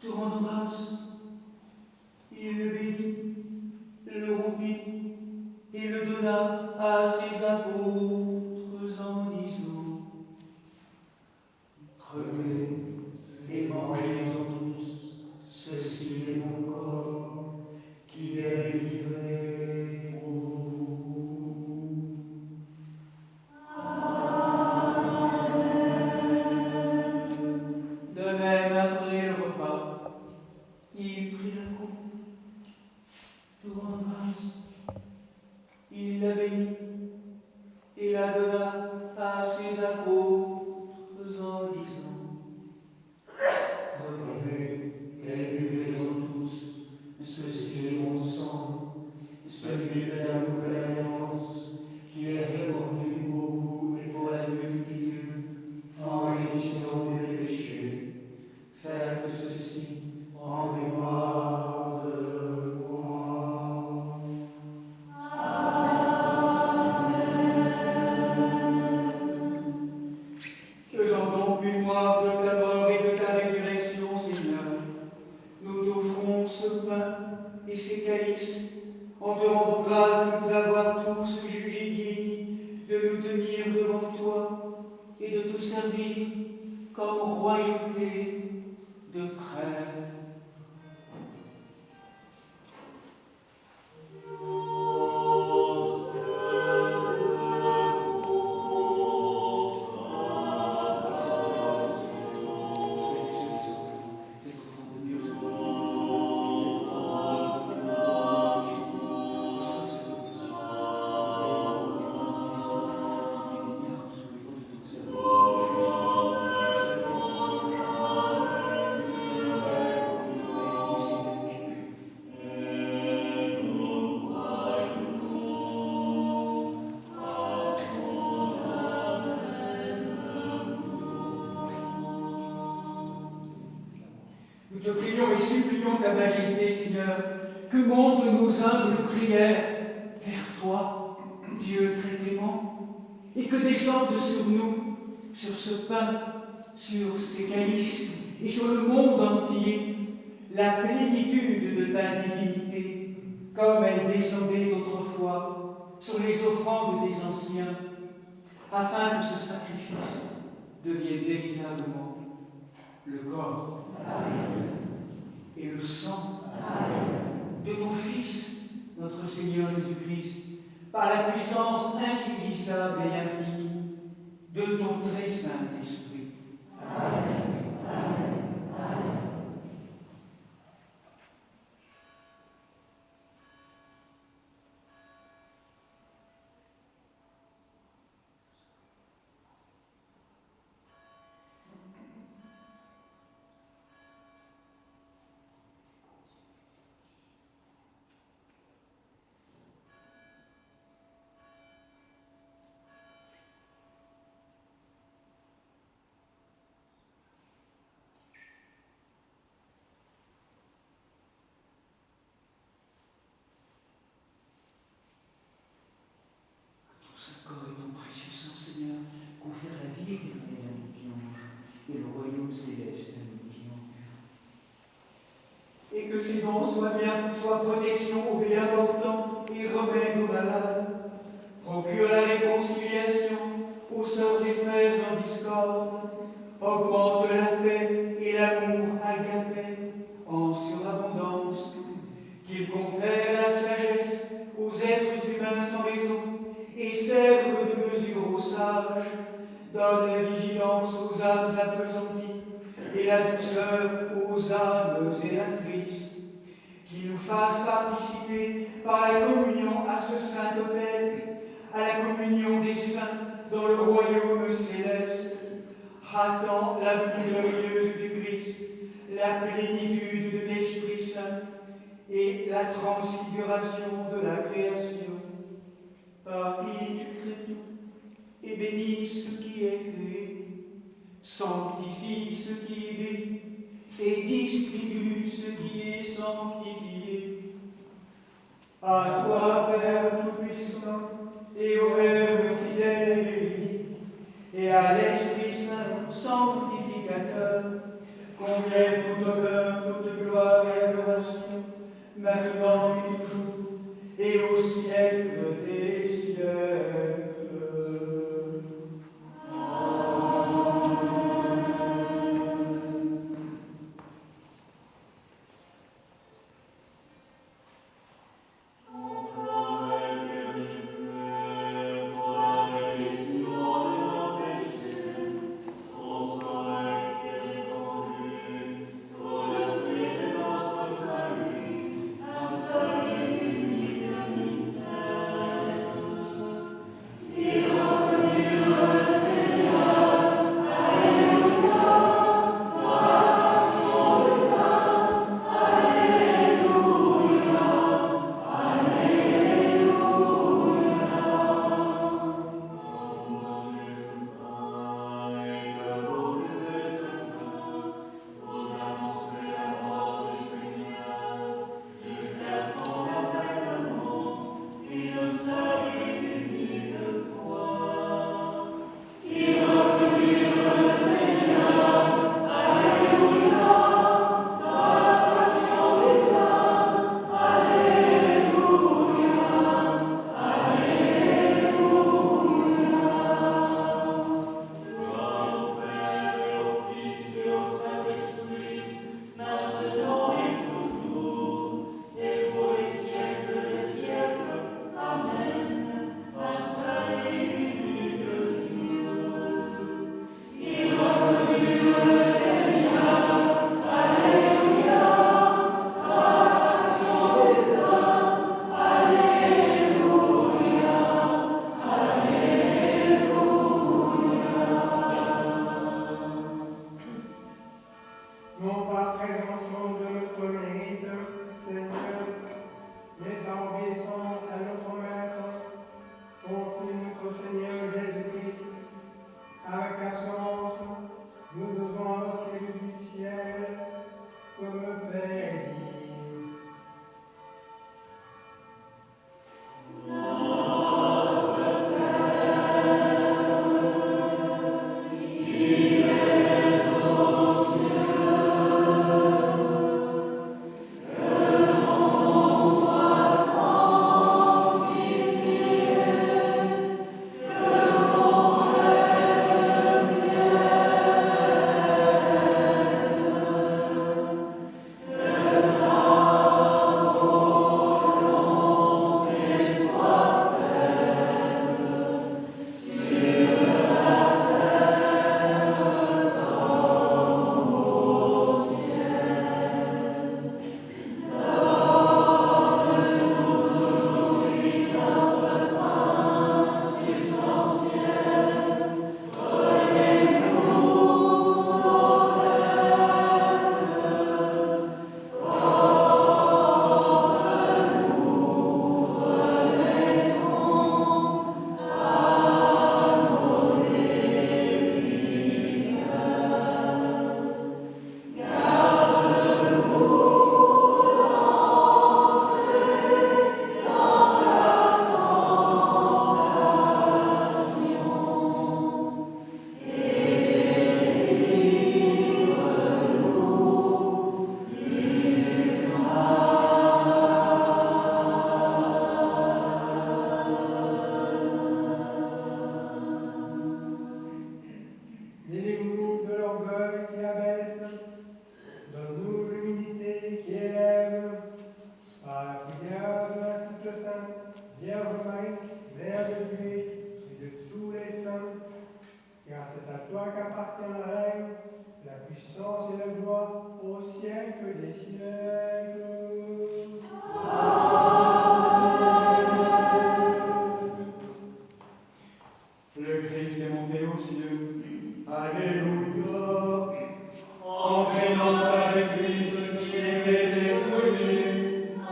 te rendant grâce. Il le bénit, le rompit et le donna à ses apôtres en disant: prenez et mangez-en tous, ceci est mon corps qui est livré pour vous. De même, après le repas, il prit la coupe, te rendant grâce. Il la bénit et la donna à ses apôtres en disant: prenez et buvez-en tous, ceci est mon sang, celui de la nouvelle alliance, qui est répandu pour vous et pour la multitude, en rémission des péchés. Faites ceci en mémoire de moi. Faisons donc mémoire de ta mort et de ta résurrection, Seigneur. Nous t'offrons ce pain et ces calices, en te rendant grâce de nous avoir tous jugés dignes de nous tenir devant toi et de te servir comme royauté de prêtre. Nous te prions et supplions ta majesté, Seigneur, que montent nos humbles prières vers toi, Dieu très clément, et que descende sur nous, sur ce pain, sur ces calices et sur le monde entier, la plénitude de ta divinité, comme elle descendait autrefois sur les offrandes des anciens, afin que ce sacrifice devienne véritablement le corps et le sang de ton Fils, notre Seigneur Jésus-Christ, par la puissance insaisissable et infinie de ton très Saint-Esprit. Amen. Corps et ton précieux sang, Seigneur, confère la vie éternelle à nous qui en mangeons et le royaume céleste à nous qui en buvons. Et que ces dons soient protection aux bien portants et remède aux malades, procure la réconciliation aux sœurs et frères en discorde, augmente la paix et l'amour agapé en surabondance, qu'il confère la sagesse aux êtres humains sans raison, et serve de mesure aux sages, donne la vigilance aux âmes appesanties et la douceur aux âmes zélatrices, qui nous fasse participer par la communion à ce saint autel, à la communion des saints dans le royaume céleste, ratant la venue glorieuse du Christ, la plénitude de l'Esprit Saint et la transfiguration de la création. Par qui tu crées tout, et bénis ce qui est créé, sanctifie ce qui est béni, et distribue ce qui est sanctifié. À toi, Père Tout-Puissant, et au Verbe fidèle et véridique, et à l'Esprit Saint, sanctificateur, non pas présomption de notre mérite, Seigneur, mais par obéissance à notre Maître, ton Fils, notre Seigneur Jésus-Christ, avec assurance, nous devons notre Dieu du ciel, comme le Père dit. Délivrez-nous de l'orgueil qui abaisse, donne-nous l'humilité qui élève, par la prière de la toute sainte Vierge Marie, Mère de Dieu et de tous les saints, car c'est à toi qu'appartient le règne, la puissance et la gloire au siècle des siècles. Le Christ est monté aux cieux. Alléluia. Entraînant avec lui ce qui était dévolu.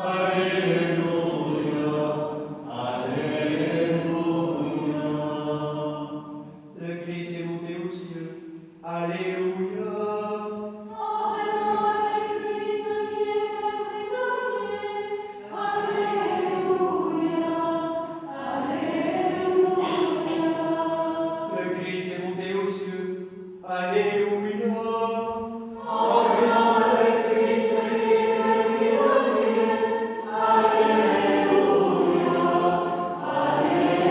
Alléluia. Alléluia. Le Christ est monté aux cieux. Alléluia. Entraînant avec lui ce qui était prisonnier. Alléluia. Alléluia. Le Christ est monté aux cieux. Alléluia. Entraînant avec lui ce qui était prisonnier. Alléluia. Alléluia.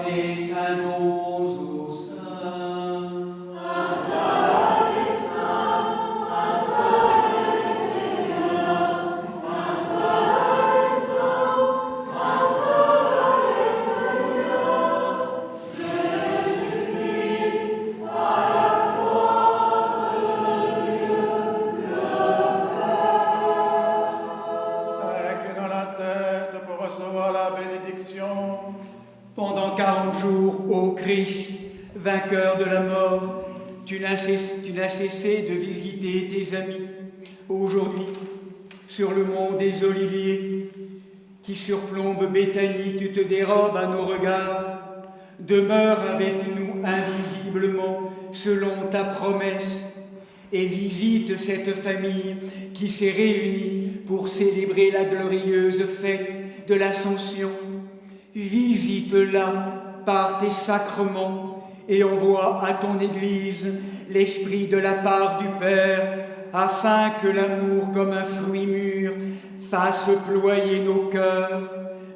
Les saints noms aux saints. Un seul est saint, un seul est Seigneur, un seul est saint, un seul est Seigneur, Jésus-Christ, à la gloire de Dieu le Père. Avec dans la tête pour recevoir la bénédiction. Pendant 40 jours, ô Christ, vainqueur de la mort, tu n'as cessé de visiter tes amis. Aujourd'hui, sur le mont des Oliviers, qui surplombe Béthanie, tu te dérobes à nos regards. Demeure avec nous invisiblement, selon ta promesse, et visite cette famille qui s'est réunie pour célébrer la glorieuse fête de l'Ascension. Visite-la par tes sacrements et envoie à ton Église l'Esprit de la part du Père, afin que l'amour comme un fruit mûr fasse ployer nos cœurs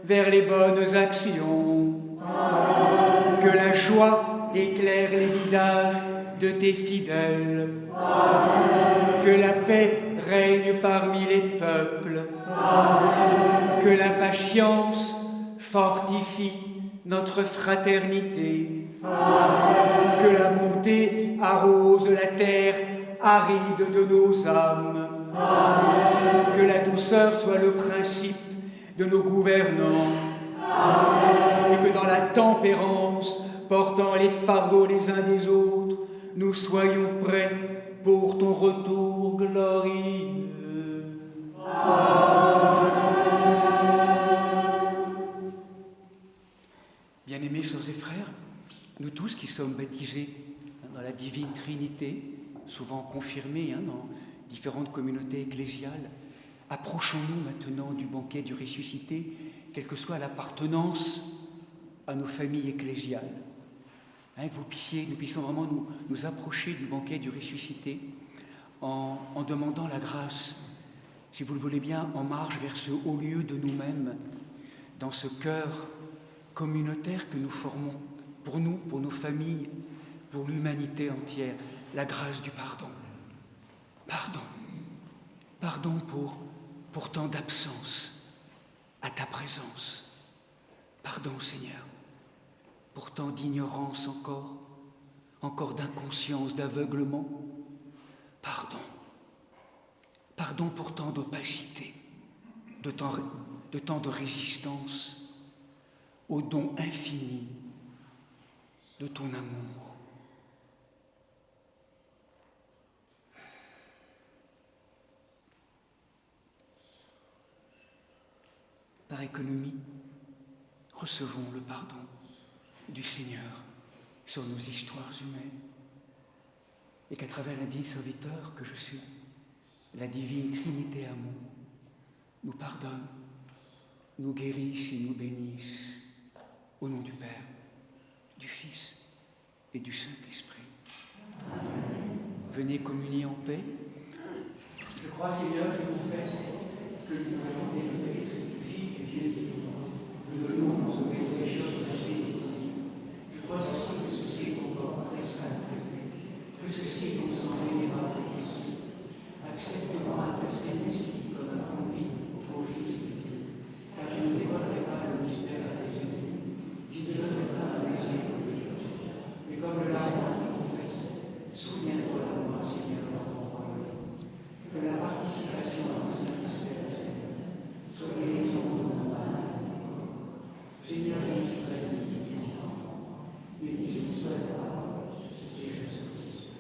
vers les bonnes actions. Amen. Que la joie éclaire les visages de tes fidèles. Amen. Que la paix règne parmi les peuples. Amen. Que la patience fortifie notre fraternité. Amen. Que la bonté arrose la terre aride de nos âmes. Amen. Que la douceur soit le principe de nos gouvernants. Amen. Et que dans la tempérance, portant les fardeaux les uns des autres, nous soyons prêts pour ton retour glorieux. Bien-aimés sœurs et frères, nous tous qui sommes baptisés dans la divine Trinité, souvent confirmés dans différentes communautés ecclésiales, approchons-nous maintenant du banquet du ressuscité, quelle que soit l'appartenance à nos familles ecclésiales. Que nous puissions vraiment nous approcher du banquet du ressuscité en demandant la grâce, si vous le voulez bien, en marche vers ce haut lieu de nous-mêmes, dans ce cœur communautaire que nous formons, pour nous, pour nos familles, pour l'humanité entière, la grâce du pardon. Pardon. Pardon pour tant d'absence à ta présence. Pardon, Seigneur, pour tant d'ignorance encore d'inconscience, d'aveuglement. Pardon. Pardon pour tant d'opacité, de tant de résistance au don infini de ton amour. Par économie, recevons le pardon du Seigneur sur nos histoires humaines et qu'à travers l'indigne serviteur que je suis, la divine Trinité amour nous pardonne, nous guérisse et nous bénisse au nom du Père, du Fils et du Saint-Esprit. Venez communier en paix. Je crois, Seigneur, que nous confesse que nous avons délivré cette fille et Jésus, que nous nous sommes les choses de Jésus. Je crois aussi que ceci est ton corps presque, que ceci est ton sang vénérable de Christ. Accepte-moi à passer ici comme un convive au profit de Dieu, car je ne dévoilerai pas le mystère à tes yeux. Je ne donnerai pas un plaisir de Dieu. Mais comme le larron me confesse, souviens-toi de moi, Seigneur, dans ton royaume. Que la participation à ce mystère soit guérison de mon âme. Seigneur Jésus, béni soit ta parole et Jésus-Christ.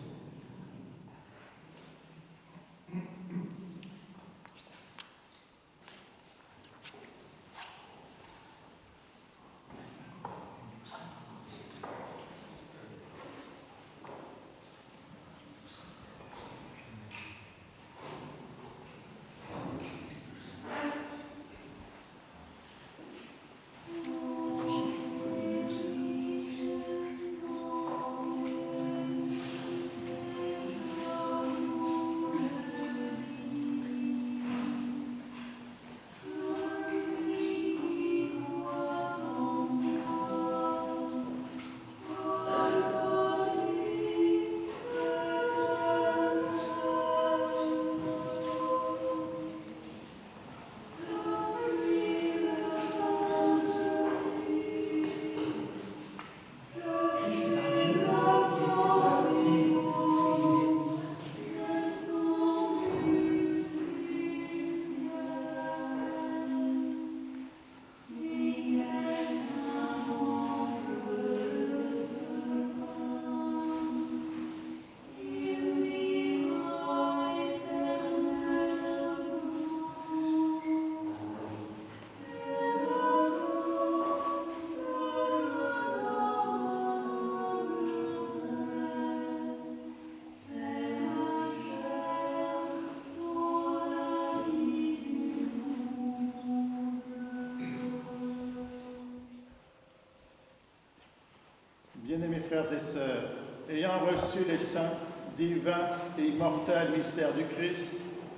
Bien-aimés frères et sœurs, ayant reçu les saints, divins et immortels mystères du Christ,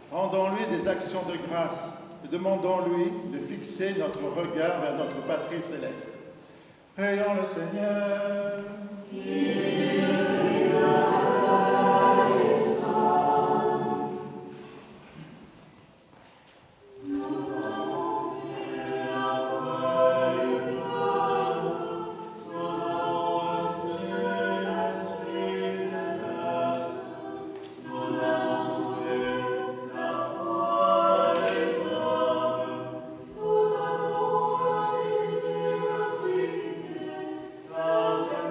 rendons-lui des actions de grâce et demandons-lui de fixer notre regard vers notre patrie céleste. Prions le Seigneur. Grâce à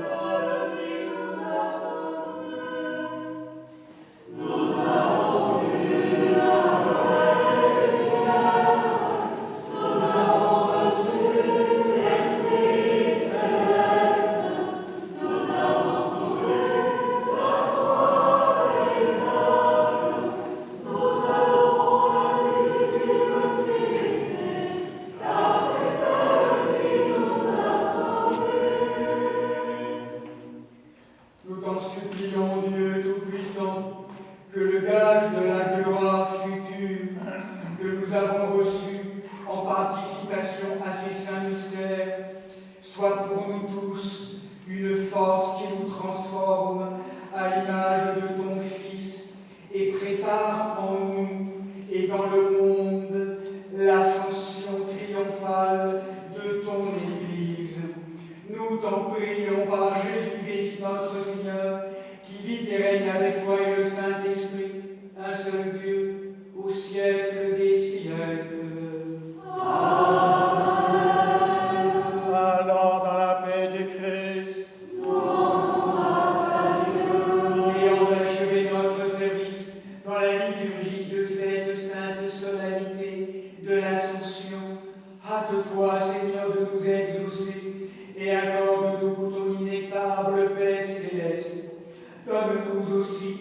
aussi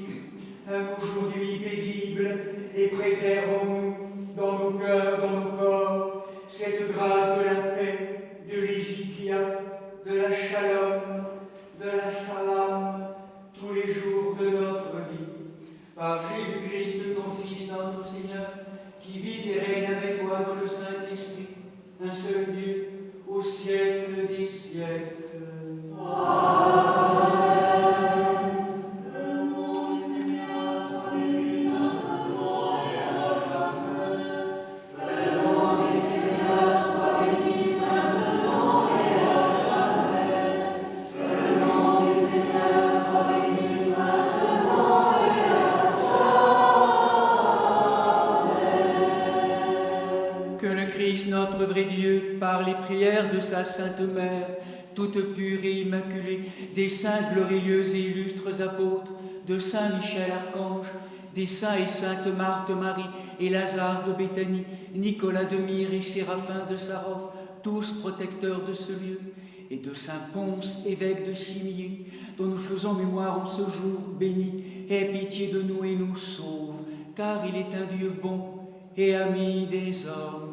un aujourd'hui paisible et préservons-nous dans nos cœurs, dans nos corps, cette grâce de la paix, de l'hésikia, de la shalom, de la salam, tous les jours de notre vie. Par Jésus-Christ, ton Fils, notre Seigneur, qui vit et règne avec toi dans le Saint-Esprit, un seul Dieu, au siècle des siècles. Notre vrai Dieu, par les prières de sa Sainte Mère, toute pure et immaculée, des saints glorieux et illustres apôtres, de Saint Michel Archange, des saints et saintes Marthe Marie et Lazare de Béthanie, Nicolas de Myre et Séraphin de Sarov, tous protecteurs de ce lieu, et de Saint Ponce, évêque de Simie, dont nous faisons mémoire en ce jour béni, aie pitié de nous et nous sauve, car il est un Dieu bon et ami des hommes.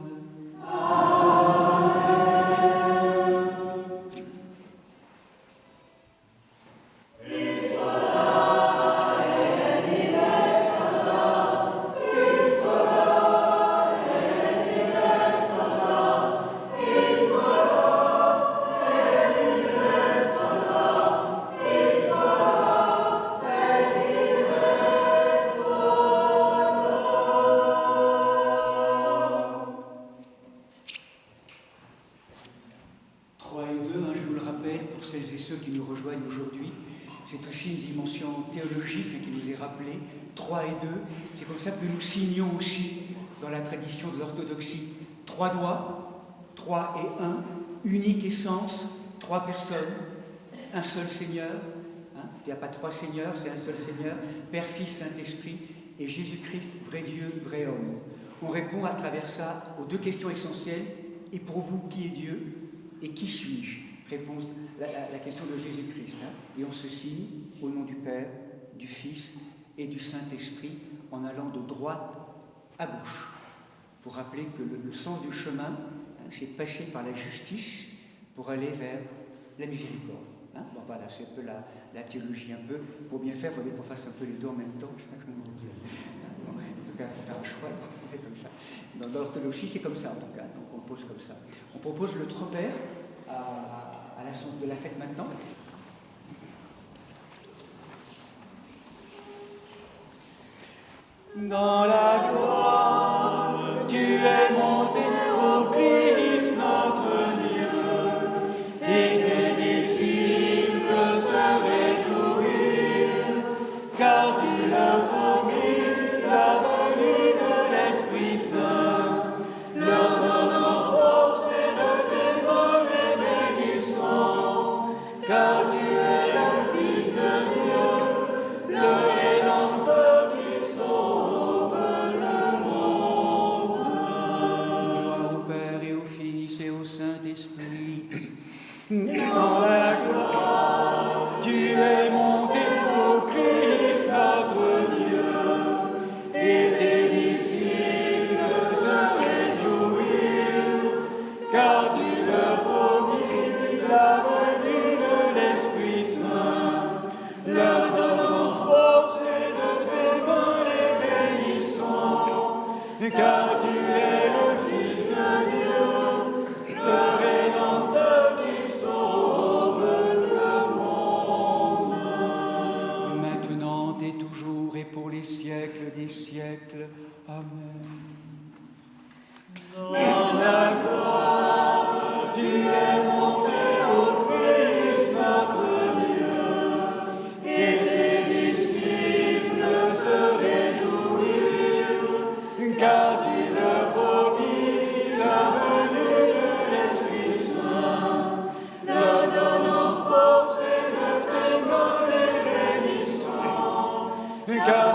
Théologique qui nous est rappelé, 3 et 2, c'est comme ça que nous signons aussi dans la tradition de l'orthodoxie 3 doigts, 3 et 1, unique essence, 3 personnes, un seul Seigneur, hein, il n'y a pas 3 Seigneurs, c'est un seul Seigneur, Père, Fils, Saint-Esprit et Jésus-Christ, vrai Dieu, vrai homme. On répond à travers ça aux 2 questions essentielles, et pour vous, qui est Dieu et qui suis-je? Réponse la question de Jésus-Christ. Hein, et on se signe au nom du Père, du Fils et du Saint-Esprit en allant de droite à gauche. Pour rappeler que le sens du chemin, hein, c'est passer par la justice pour aller vers la miséricorde. Hein. Bon, voilà, c'est un peu la théologie un peu. Pour bien faire, il faudrait qu'on fasse un peu les deux en même temps. Je sais pas comment on dit. En tout cas, il faut faire un choix. On fait comme ça. Dans l'orthodoxie, c'est comme ça en tout cas. Donc on pose comme ça. On propose le tropère à la sorte de la fête maintenant. Dans la gloire, tu es monté au Christ notre Dieu, et tes disciples se réjouirent, car tu leur promis la venue de l'Esprit Saint, leur donnant force et de tes mauvais bénissants, car tu es le Fils de Dieu, le Rédempteur qui sauve le monde. Gloire au Père et au Fils et au Saint-Esprit. Dans la gloire, tu es monté au Christ notre Dieu, et tes disciples se réjouirent, car tu leur promis la venue de l'Esprit Saint, leur donnant force et de tes mains les bénissants, car tu es le Fils de Dieu, le Rédempteur qui sauve le monde. Maintenant et toujours et pour les siècles des siècles. Amen. Dans la gloire, tu es monté au Christ notre Dieu, et tes disciples se réjouirent, car tu leur promis la venue de l'Esprit Saint, leur donnant force et de tes mains les bénissants, car